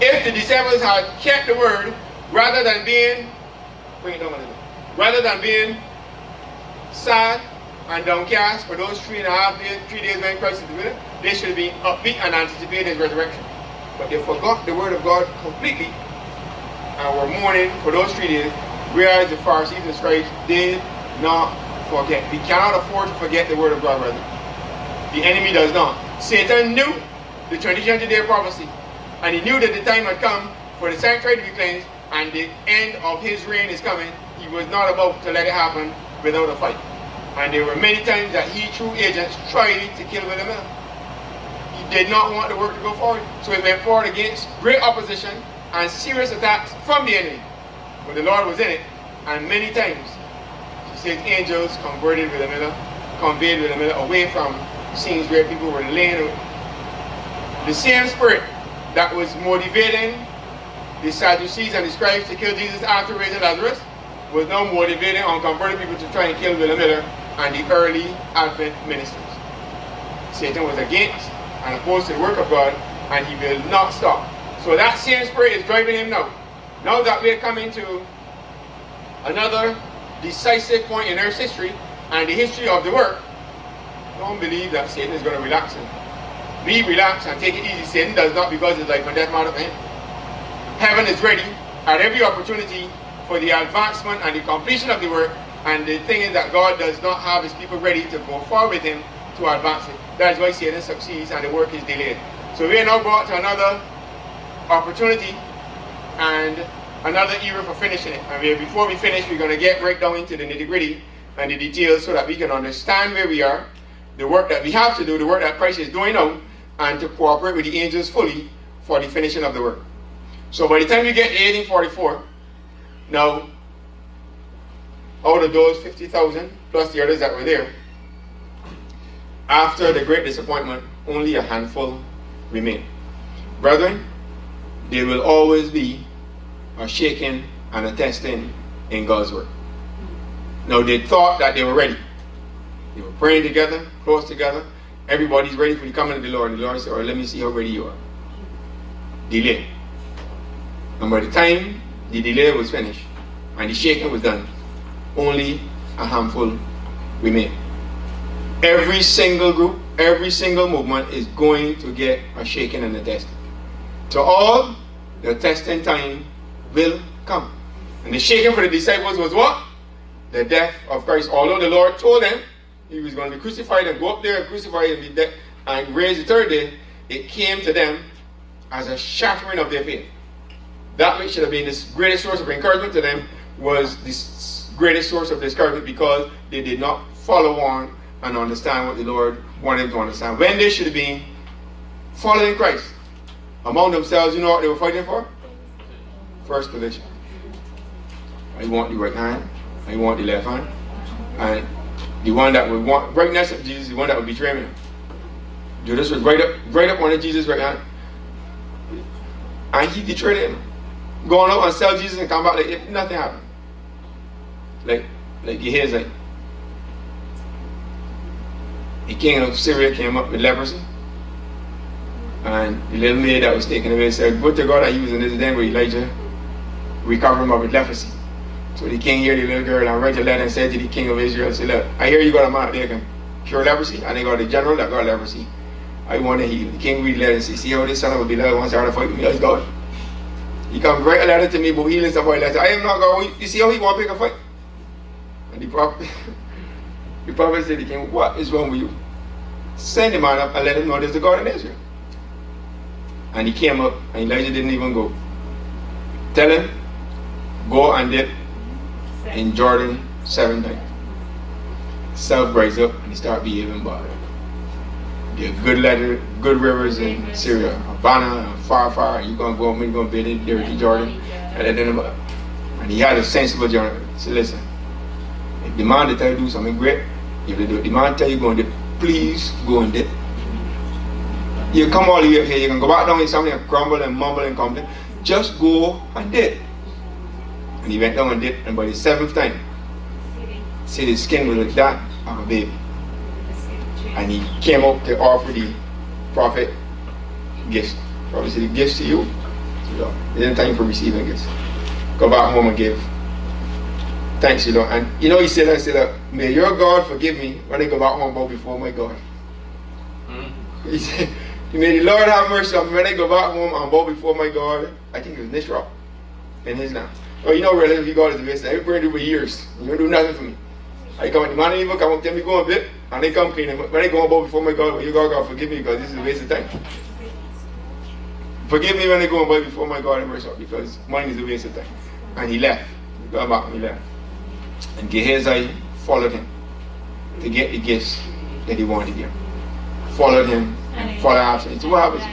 If the disciples had kept the word, rather than being sad and downcast for those 3 days when Christ is with them, they should have been upbeat and anticipated his resurrection. But they forgot the word of God completely and were mourning for those 3 days, whereas the Pharisees and scribes did not forget. We cannot afford to forget the word of God, brother. The enemy does not. Satan knew the 20th day prophecy, and he knew that the time had come for the sanctuary to be cleansed, and the end of his reign is coming. He was not about to let it happen without a fight. And there were many times that he, through agents, tried to kill William Miller. He did not want the work to go forward, so he went forward against great opposition and serious attacks from the enemy. But the Lord was in it, and many times, he says, angels conveyed William Miller away from scenes where people were laying out. The same spirit that was motivating the Sadducees and the scribes to kill Jesus after raising Lazarus was now motivating unconverted people to try and kill William Miller and the early Advent ministers. Satan was against and opposed to the work of God, and he will not stop. So that same spirit is driving him now. Now that we are coming to another decisive point in Earth's history and the history of the work, don't believe that Satan is going to relax him. We relax and take it easy. Satan does not, because it's life and death matter for him. Heaven is ready at every opportunity for the advancement and the completion of the work, and the thing is that God does not have his people ready to go forward with him to advance it. That is why Satan succeeds and the work is delayed. So we are now brought to another opportunity and another era for finishing it. And before we finish, we're going to get right down into the nitty-gritty and the details so that we can understand where we are, the work that we have to do, the work that Christ is doing now, and to cooperate with the angels fully for the finishing of the work. So by the time you get to 1844, now, out of those 50,000 plus the others that were there, after the great disappointment, only a handful remain. Brethren, there will always be a shaking and a testing in God's work. Now, they thought that they were ready. They were praying together, close together. Everybody's ready for the coming of the Lord. And the Lord said, let me see how ready you are. Delay. And by the time the delay was finished and the shaking was done, only a handful remain. Every single group, every single movement is going to get a shaking and a testing. To all, the testing time will come. And the shaking for the disciples was what? The death of Christ. Although the Lord told them he was going to be crucified and go up there and crucify and be dead and raise the third day, it came to them as a shattering of their faith. That which should have been the greatest source of encouragement to them was the greatest source of discouragement, because they did not follow on and understand what the Lord wanted them to understand. When they should have been following Christ among themselves, you know what they were fighting for? First position. I want the right hand, I want the left hand, and the one that would want right next to Jesus, the one that would betray him. Judas was right up under Jesus' right hand, and he betrayed him. Going up and sell Jesus and come back like if nothing happened. Like you hear, like the king of Syria came up with leprosy, and the little maid that was taken away said, "But to God that he was in this den where Elijah recovered him of leprosy." So the king heard the little girl and wrote a letter and said to the king of Israel, "Say, look, I hear you got a man that can cure leprosy, and they got a general that got leprosy. I want to heal." The king read the letter and say, "See how this son of a Belial wants to fight with me as God?" He come write a letter to me about healing somebody letter. I am not going. You see how he want to pick a fight? And the prophet, the prophet said to him, what is wrong with you? Send the man up and let him know there's a God in Israel. And he came up, and Elijah didn't even go. Tell him, go and dip in Jordan 7 times. Self rise up and he start behaving bad. There are good rivers in Syria, Havana, and far, and you're going to go up and you're going to bathe in dirty Jordan. And he had a sensible journal. He said, listen, if the man they tell you to do something great, if the man tell you go and dip, please go and dip. You come all the way up here, you can go back down in something and crumble and mumble and complain. Just go and dip. And he went down and dipped, and by the 7th time, see his skin was like that of a baby. And he came up to offer the prophet gifts. Prophet said, the gifts to you. So, it isn't time for receiving gifts. Go back home and give thanks, And he said, may your God forgive me when I go back home bow before my God. He said, may the Lord have mercy on me when I go back home and bow before my God. I think it was Nisroch in his land. Oh, relatively God is the best. I've prayed for years. You don't do nothing for me. I come, the man even come up, tell me go a bit, and they come clean him. When I go about before my God, well, you God forgive me because this is a waste of time. Forgive me when I go about before my God and mercy, because money is a waste of time. And he left. He got back and he left. And Gehazi followed him to get the gifts that he wanted to give. Followed him, followed after him. So what happens?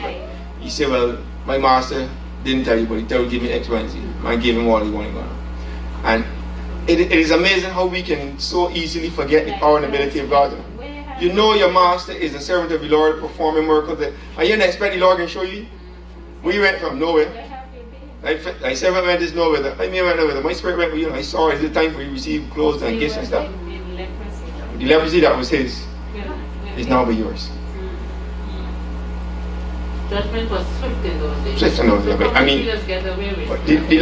He said, well, my master didn't tell you, but he told you give me X, Y, and Z. I gave him all he wanted. And it is amazing how we can so easily forget the power and ability of God. You know your master is a servant of the Lord performing miracles. And you don't expect the Lord can show you. We went from nowhere. I servant went this nowhere. I went nowhere. My spirit went with you. I saw it's the time for you to receive clothes and gifts and stuff. The leprosy that was his is now by yours. Judgment was swift in those days. Swift in those days. So I mean, just get away with but the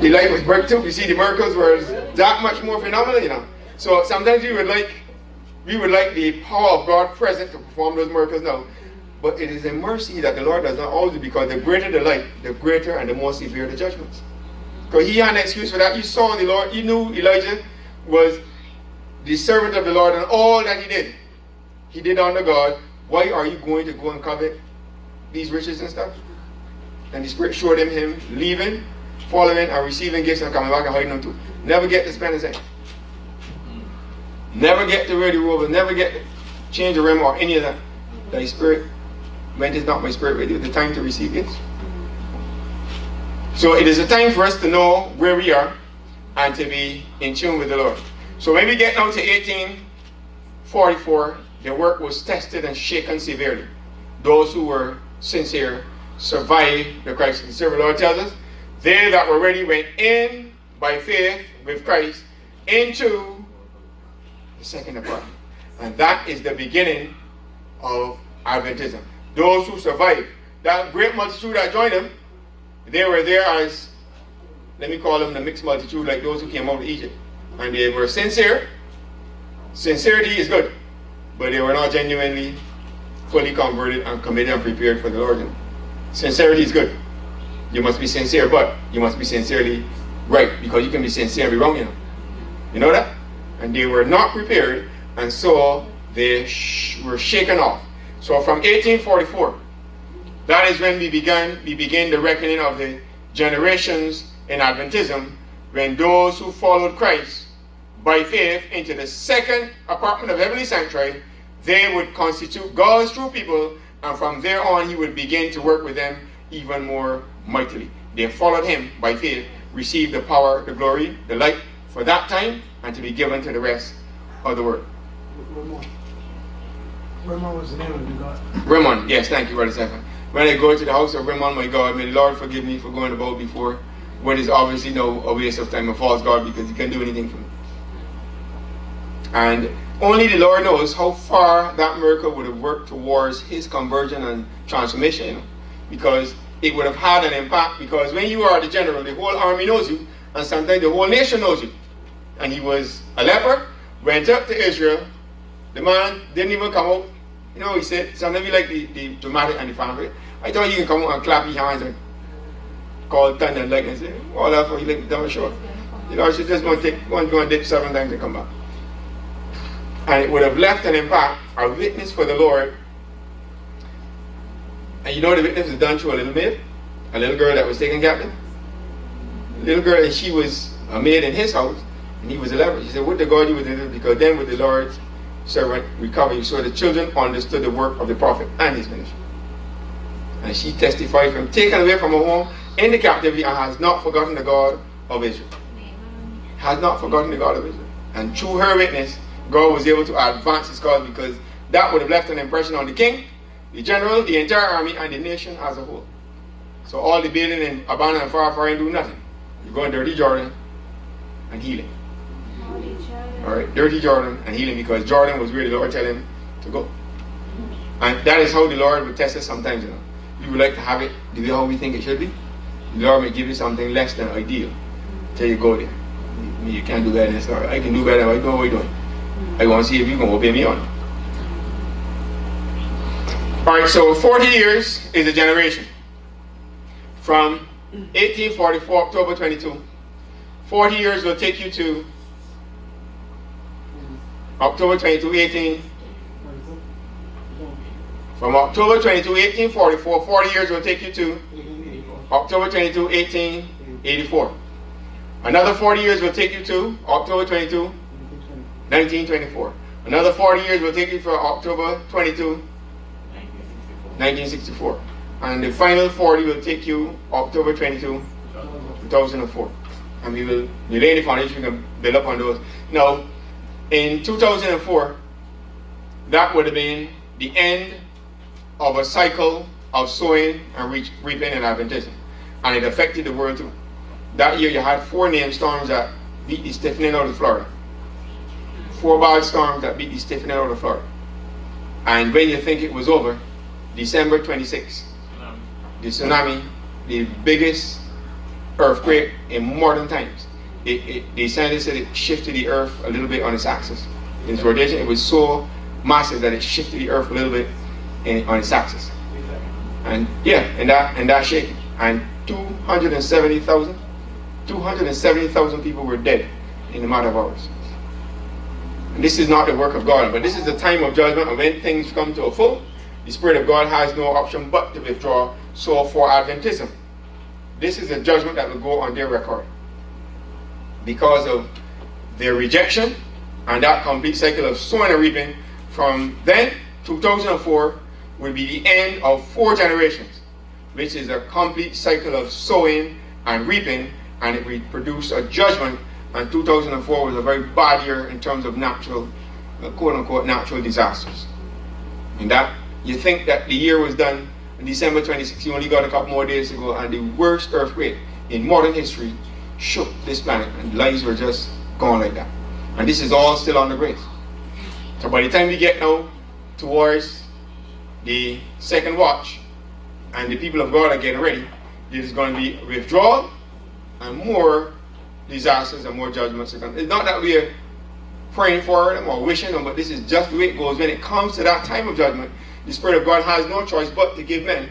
light was bright too. You see, the miracles were that much more phenomenal, So sometimes we would like the power of God present to perform those miracles now. But it is a mercy that the Lord does not always do, because the greater the light, the greater and the more severe the judgments. Because he had an excuse for that. You saw the Lord, you knew Elijah was the servant of the Lord, and all that he did under God. Why are you going to go and covet these riches and stuff? And the Spirit showed him leaving, following, and receiving gifts and coming back and hiding them too. Never get to spend his hand. Never get to wear the robe, never get to change the rim or any of that. Thy spirit, when is not my spirit with you, the time to receive gifts. So it is a time for us to know where we are and to be in tune with the Lord. So when we get now to 1844, the work was tested and shaken severely. Those who were sincere survived the crisis. The servant Lord tells us, they that were ready went in by faith with Christ into the second apartment. And that is the beginning of Adventism. Those who survived, that great multitude that joined them, they were there as, let me call them the mixed multitude, like those who came out of Egypt. And they were sincere. Sincerity is good, but they were not genuinely fully converted and committed and prepared for the Lord. Sincerity is good. You must be sincere, but you must be sincerely right, because you can be sincere and be wrong, You know that? And they were not prepared, and so they were shaken off. So from 1844, that is when we begin the reckoning of the generations in Adventism, when those who followed Christ by faith into the second apartment of heavenly sanctuary, they would constitute God's true people, and from there on he would begin to work with them even more mightily. They followed him by faith, received the power, the glory, the light for that time, and to be given to the rest of the world. Rimmon was the name of the God. Rimmon, yes, thank you, Brother Stephen. When I go to the house of Rimmon, my God, may the Lord forgive me for going about before what is obviously no a waste of time, a false God, because he can't do anything for me. And only the Lord knows how far that miracle would have worked towards his conversion and transformation, because it would have had an impact, because when you are the general, the whole army knows you, and sometimes the whole nation knows you. And he was a leper, went up to Israel. The man didn't even come out. He said, sometimes we like the dramatic and the fan of it. I thought you can come out and clap your hands and called thunder and lightning. Say, all that for you let me down short. The Lord said, just go and dip 7 times and come back. And it would have left an impact, a witness for the Lord. And you know the witness was done through a little maid, a little girl that was taken captive. A little girl, and she was a maid in his house, and he was 11. She said, what the God you would do, because then with the Lord's servant recover you. So the children understood the work of the prophet and his ministry. And she testified from taken away from her home in the captivity and has not forgotten the God of Israel. Has not forgotten the God of Israel. And through her witness, God was able to advance his cause, because that would have left an impression on the king, the general, the entire army, and the nation as a whole. So all the building in Abana and Farafar do nothing. You go in Dirty Jordan and healing. Alright, Dirty Jordan and healing, because Jordan was where the Lord tell him to go. And that is how the Lord would test us sometimes, you know. You would like to have it the way how we think it should be. The Lord may give you something less than ideal till you go there. You can't do better than this. I can do better. I know what you're doing. I want to see if you can obey me on it. Alright, so 40 years is a generation. From 1844, October 22. 40 years will take you to October 22, 18. From October 22, 1844, 40 years will take you to October 22, 1884. Another 40 years will take you to October 22, 1924. Another 40 years will take you from October 22, 1964. And the final 40 will take you October 22, 2004. And we will lay the foundation, we can build up on those. Now, in 2004, that would have been the end of a cycle of sowing and reaping and Adventism. And it affected the world too. That year you had 4 named storms that beat the stiffening out of Florida. 4 bad storms that beat the stiffening out of Florida. And when you think it was over, December 26, the tsunami, the biggest earthquake in modern times. The scientists said it shifted the earth a little bit on its axis. In its rotation, it was so massive that it shifted the earth a little bit on its axis. And yeah, and that shaking. And 270,000 people were dead in a matter of hours. And this is not the work of God, but this is the time of judgment, and when things come to a full, the Spirit of God has no option but to withdraw. So for Adventism, this is a judgment that will go on their record. Because of their rejection and that complete cycle of sowing and reaping, from then, 2004 will be the end of 4 generations, which is a complete cycle of sowing and reaping, and it will produce a judgment. And 2004 was a very bad year in terms of natural, quote-unquote, natural disasters. And that, you think that the year was done on December 26, you only got a couple more days to go, and the worst earthquake in modern history shook this planet, and lives were just gone like that. And this is all still on the grace. So by the time we get now towards the second watch, and the people of God are getting ready, there's going to be withdrawal and more disasters and more judgments to come. It's not that we are praying for them or wishing them, but this is just the way it goes. When it comes to that time of judgment, the Spirit of God has no choice but to give men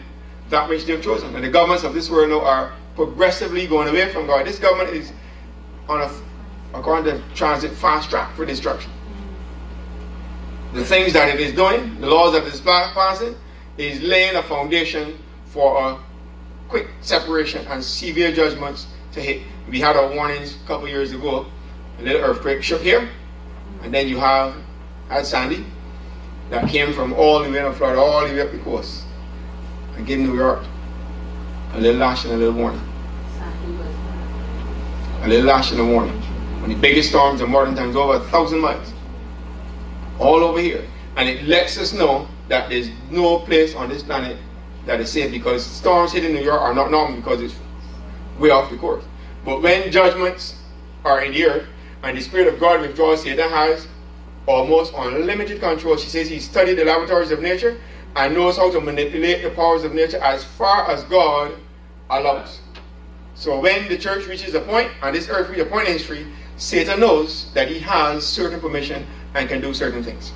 that which they've chosen. And the governments of this world now are progressively going away from God. This government is on a, according to transit, fast track for destruction. The things that it is doing, the laws that it is passing, is laying a foundation for a quick separation and severe judgments to hit. We had our warnings a couple years ago. A little earthquake shook here, and then you had Sandy that came from all the way up Florida, all the way up the coast, and gave New York a little lash and a little warning. A little lash and a warning. One of the biggest storms in modern times, over 1,000 miles, all over here, and it lets us know that there's no place on this planet that is safe, because storms hitting New York are not normal because it's way off the course. But when judgments are in the earth and the Spirit of God withdraws, Satan has almost unlimited control. She says he studied the laboratories of nature and knows how to manipulate the powers of nature as far as God allows. So when the church reaches a point, and this earth reaches a point in history, Satan knows that he has certain permission and can do certain things.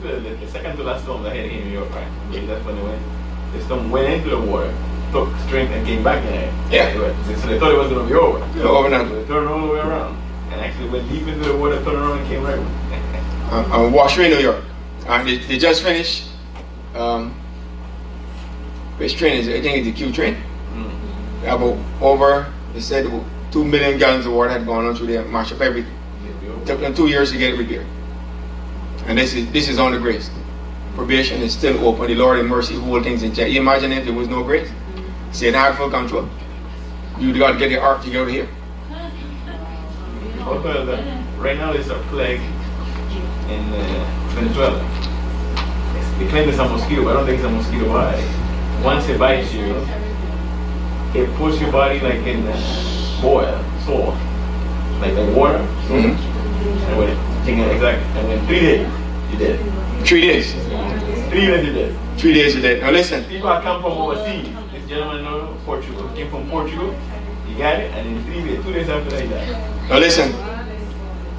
The second to last storm that hit in New York, right? That's funny when the storm went into the water, took strength and came back in there. Yeah. So they thought it was going to be over. Overnight. So they turned all the way around. And actually went deep into the water, turned around and came right back. I'm Washington, New York. They just finished. Which train is it? I think it's the Q train. About over, they said 2 million gallons of water had gone on through there, mashed up everything. Took them 2 years to get it repaired. And this is on the grace. Probation is still open. The Lord in mercy hold things in check. You imagine if there was no grace? Satan had full control. You got to get your ark together here. Right now there's a plague in Venezuela. They claim it's a mosquito, but I don't think it's a mosquito. Why? Once it bites you, it puts your body like in boil, sore, like water. Mm-hmm. And when and in 3 days, you're dead. 3 days. 3 days, you're dead. 3 days you're dead. Now listen. People that come from overseas. This gentleman know Portugal. He came from Portugal. He got it, and in 3 days, 2 days after that, he died. Now listen.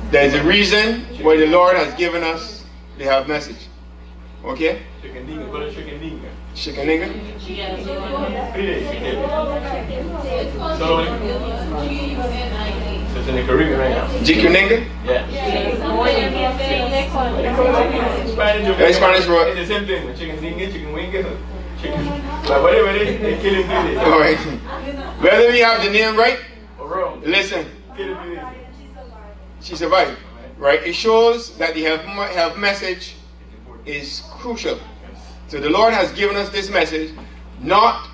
There's a reason why the Lord has given us the have message. Okay? Chicken dingo, call it chicken dingo. Chicken nigga? 3 days, you're dead. So it's in the Caribbean right now. GQ nigga? Yeah. Spanish word. It's the same thing with chicken dingo, chicken wing, chicken. Like whatever it is, they kill him 3 days. Alright. Whether we have the name right, Or wrong. listen, Kill him 3 days. she survived. Right? It shows that the health message is crucial. So the Lord has given us this message not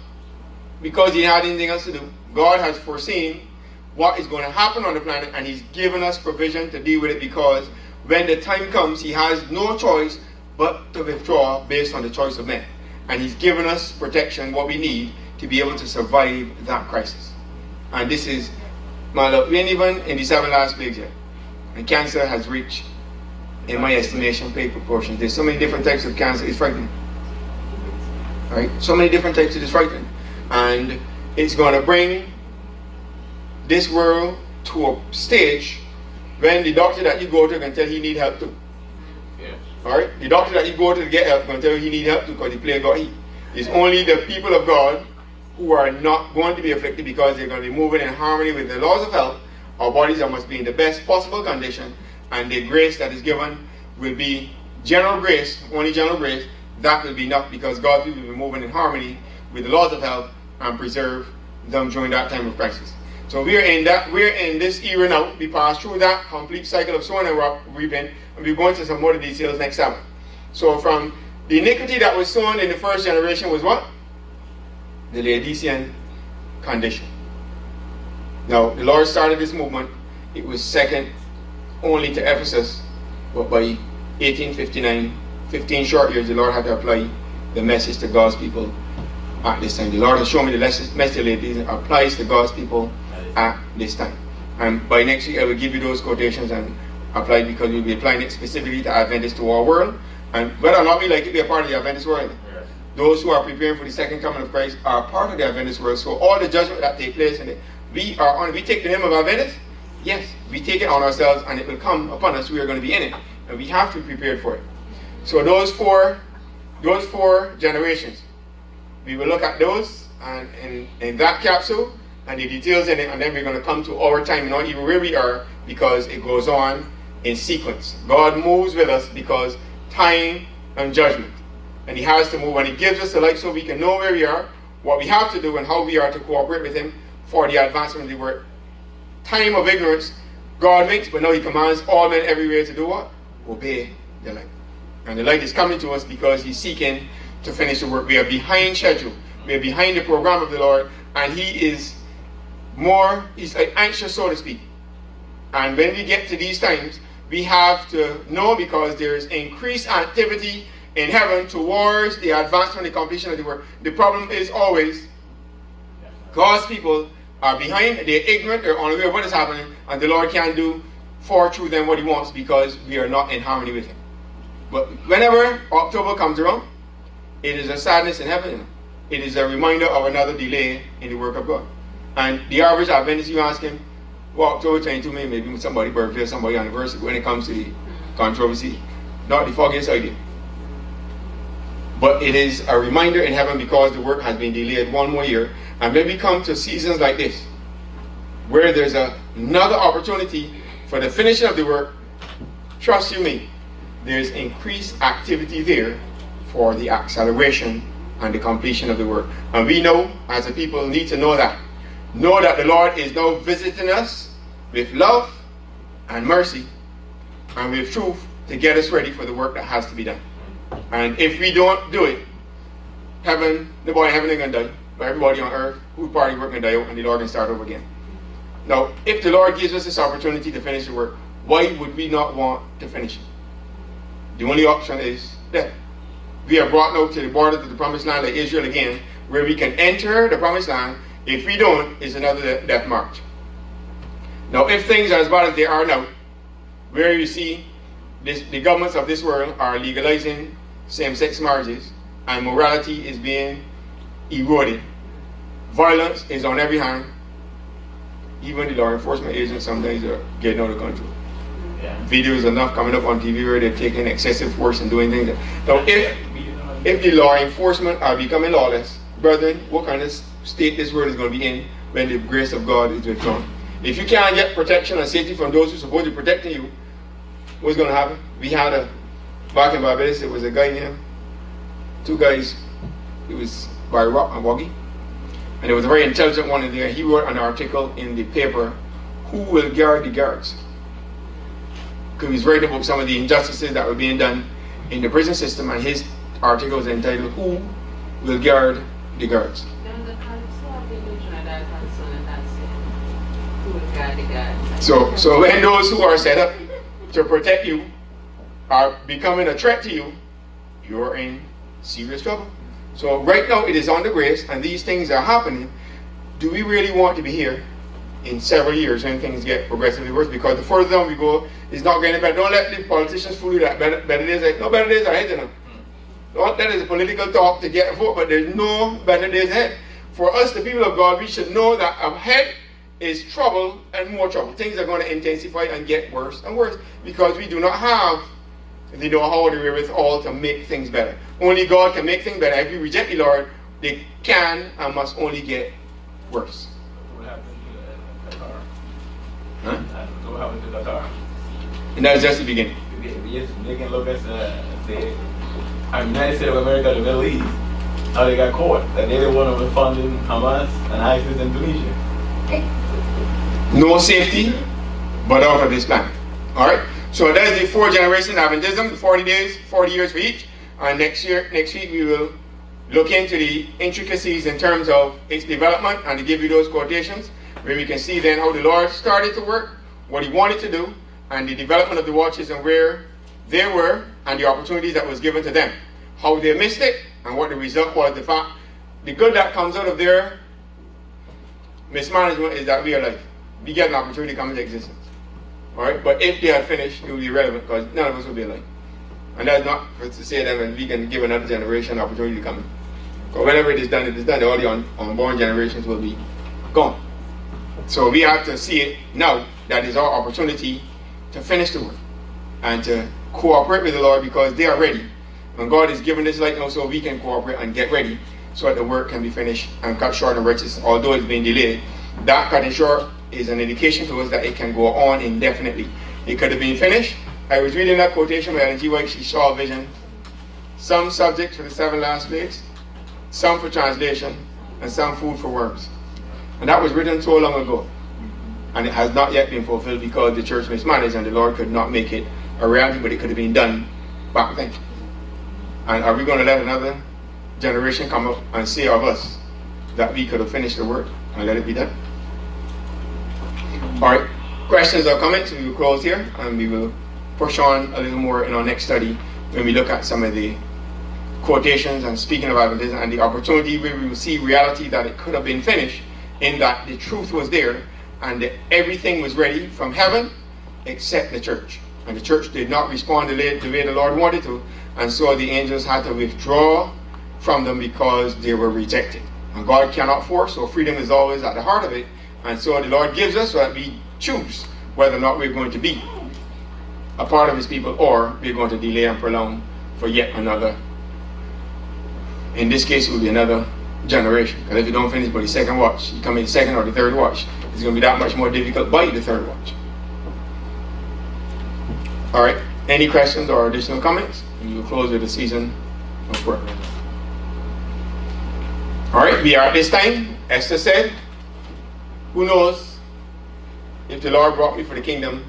because He had anything else to do. God has foreseen what is going to happen on the planet, and He's given us provision to deal with it, because when the time comes, He has no choice but to withdraw based on the choice of men. And He's given us protection, what we need to be able to survive that crisis. And this is, my love, we ain't even in the 7 last plagues yet. And cancer has reached, in my estimation, big proportions. There's so many different types of cancer, it's frightening. Right? So many different types, it is frightening. And it's going to bring this world to a stage when the doctor that you go to can tell he need help too. Yeah. Alright? The doctor that you go to get help can tell you he need help too, because the plague got heat. It's only the people of God who are not going to be afflicted, because they're going to be moving in harmony with the laws of health. Our bodies must be in the best possible condition, and the grace that is given will be general grace, only general grace. That will be enough, because God's people will be moving in harmony with the laws of health and preserve them during that time of crisis. So we're in this era now. We pass through that complete cycle of sowing and reaping, and we're going to some more details next Sabbath. So from the iniquity that was sown in the first generation was what? The Laodicean condition. Now, the Lord started this movement. It was second only to Ephesus, but by 1859, 15 short years, the Lord had to apply the message to God's people at this time. The Lord has shown me the message applies to God's people at this time. And by next week, I will give you those quotations and apply it, because we'll be applying it specifically to Adventists, to our world. And whether or not we like it, we are part of the Adventist world. Those who are preparing for the second coming of Christ are part of the Adventist world. So all the judgment that takes place in it, we take the name of Adventist. Yes, we take it on ourselves, and it will come upon us. We are going to be in it, and we have to be prepared for it. So those four generations, we will look at those and in that capsule and the details in it, and then we're going to come to our time, not even where we are, because it goes on in sequence. God moves with us because time and judgment, and He has to move, and He gives us the light so we can know where we are, what we have to do, and how we are to cooperate with Him for the advancement of the work. Time of ignorance, God makes, but now He commands all men everywhere to do what? Obey the light. And the light is coming to us because He's seeking to finish the work. We are behind schedule. We are behind the program of the Lord, and He's like anxious, so to speak. And when we get to these times, we have to know, because there is increased activity in heaven towards the advancement and completion of the work. The problem is always God's people are behind, they're ignorant, they're unaware of what is happening, and the Lord can't do through them what He wants, because we are not in harmony with Him. But whenever October comes around, it is a sadness in heaven. It is a reminder of another delay in the work of God. And the average Adventist, you ask him, well, October 22 maybe with somebody's birthday, somebody's anniversary. When it comes to the controversy, not the foggiest idea. But it is a reminder in heaven because the work has been delayed one more year. And when we come to seasons like this, where there's another opportunity for the finishing of the work, trust you me, there's increased activity there for the acceleration and the completion of the work. And we know, as a people, need to know that. Know that the Lord is now visiting us with love and mercy and with truth to get us ready for the work that has to be done. And if we don't do it, heaven, nobody in heaven ain't gonna die, but everybody on earth who's party work gonna die out and the Lord can start over again. Now, if the Lord gives us this opportunity to finish the work, why would we not want to finish it? The only option is death. We are brought now to the border of the promised land like Israel again, where we can enter the promised land. If we don't, it's another death march. Now, if things are as bad as they are now, where you see the governments of this world are legalizing same-sex marriages and morality is being eroded, violence is on every hand, even the law enforcement agents sometimes are getting out of control. Yeah. Videos enough coming up on TV where they're taking excessive force and doing things. Now, if the law enforcement are becoming lawless, brethren, what kind of state this world is going to be in when the grace of God is withdrawn? If you can't get protection and safety from those who are supposed to be protecting you, what's going to happen? We had back in Barbados, it was a guy named, two guys, it was by Rock and Woggy, and there was a very intelligent one in there. He wrote an article in the paper, Who Will Guard the Guards? Because he was writing about some of the injustices that were being done in the prison system, and his article was entitled, Who Will Guard the Guards? So when those who are set up to protect you are becoming a threat to you, you're in serious trouble. So right now it is under grace and these things are happening. Do we really want to be here in several years when things get progressively worse? Because the further down we go, it's not getting better. Don't let the politicians fool you that better days ahead. No better days ahead, you know. Don't let it as a political talk to get a vote, but there's no better days ahead. For us, the people of God, we should know that ahead is trouble and more trouble. Things are going to intensify and get worse and worse because we do not have the know-how or the wherewithal to make things better. Only God can make things better. If we reject the Lord, they can and must only get worse. What happened to Qatar? Huh? What happened to Qatar? And that's just the beginning. Yes, they can look at the United States of America, the Middle East, how they got caught. That they're the one who was funding Hamas and ISIS in Tunisia. No safety, but out of this planet. Alright? So that's the 4th generation Adventism, the 40 days, 40 years for each. And next week we will look into the intricacies in terms of its development and to give you those quotations where we can see then how the Lord started to work, what he wanted to do, and the development of the watches and where they were and the opportunities that was given to them. How they missed it and what the result was. The good that comes out of their mismanagement is that we are like, we get an opportunity to come into existence. Alright? But if they had finished, it would be irrelevant because none of us would be alive. And that's not for to say them and we can give another generation an opportunity to come in. Because whenever it is done, all the unborn generations will be gone. So we have to see it now that is our opportunity to finish the work and to cooperate with the Lord because they are ready. And God is giving this light now so we can cooperate and get ready so that the work can be finished and cut short and riches, although it's being delayed. That cutting short is an indication to us that it can go on indefinitely. It could have been finished. I was reading that quotation by Ellen G. White. She saw a vision. Some subject for the 7 last plagues, some for translation, and some food for worms. And that was written so long ago. And it has not yet been fulfilled because the church mismanaged and the Lord could not make it a reality, but it could have been done back then. And are we going to let another generation come up and say of us that we could have finished the work and let it be done? Alright, questions or comments? We will close here and we will push on a little more in our next study when we look at some of the quotations and speaking about Adventism and the opportunity where we will see reality that it could have been finished in that the truth was there and that everything was ready from heaven except the church. And the church did not respond the way the Lord wanted to, and so the angels had to withdraw from them because they were rejected. And God cannot force, so freedom is always at the heart of it. And so the Lord gives us so that we choose whether or not we're going to be a part of his people or we're going to delay and prolong for yet another In this case, it will be another generation. Because if you don't finish by the second watch, you come in the second or the third watch, it's going to be that much more difficult by the third watch. All right. Any questions or additional comments? We will close with the season of prayer. All right. We are at this time. Esther said, "Who knows if the Lord brought me for the kingdom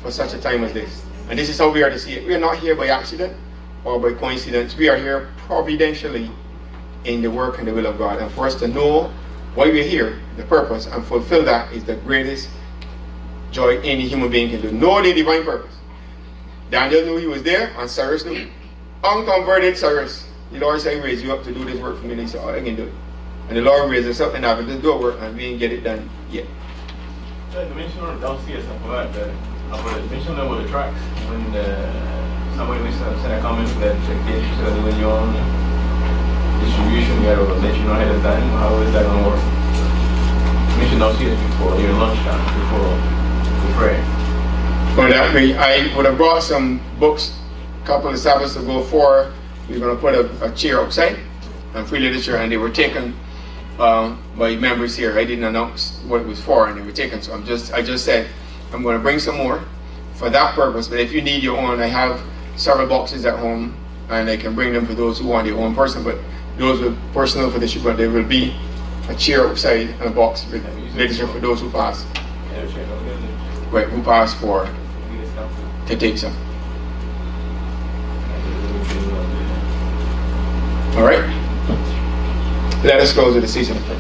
for such a time as this?" And this is how we are to see it. We are not here by accident or by coincidence. We are here providentially in the work and the will of God. And for us to know why we're here, the purpose, and fulfill that is the greatest joy any human being can do. Know the divine purpose. Daniel knew he was there, and Cyrus knew. Unconverted Cyrus, the Lord said, "I raised you up to do this work for me." And he said, "Oh, I can do it." And the Lord raised us up and have to do work, and we didn't get it done yet. The mention of downstairs, I forgot that. Mention about the tracks. When somebody sent a comment that the case you said when you're on distribution, you gotta let you know ahead of time. How is that gonna work? Mention downstairs before your lunchtime, before the prayer. But I would have brought some books a couple of Sabbaths ago for we were going to put a chair outside and free literature, and they were taken by members here. I didn't announce what it was for, and they were taken. So I just said I'm going to bring some more for that purpose. But if you need your own, I have several boxes at home, and I can bring them for those who want their own person. But those are personal for this, but there will be a chair outside and a box with literature for those who pass. Right, who pass for to take some. All right. Let us close with the season of prayer.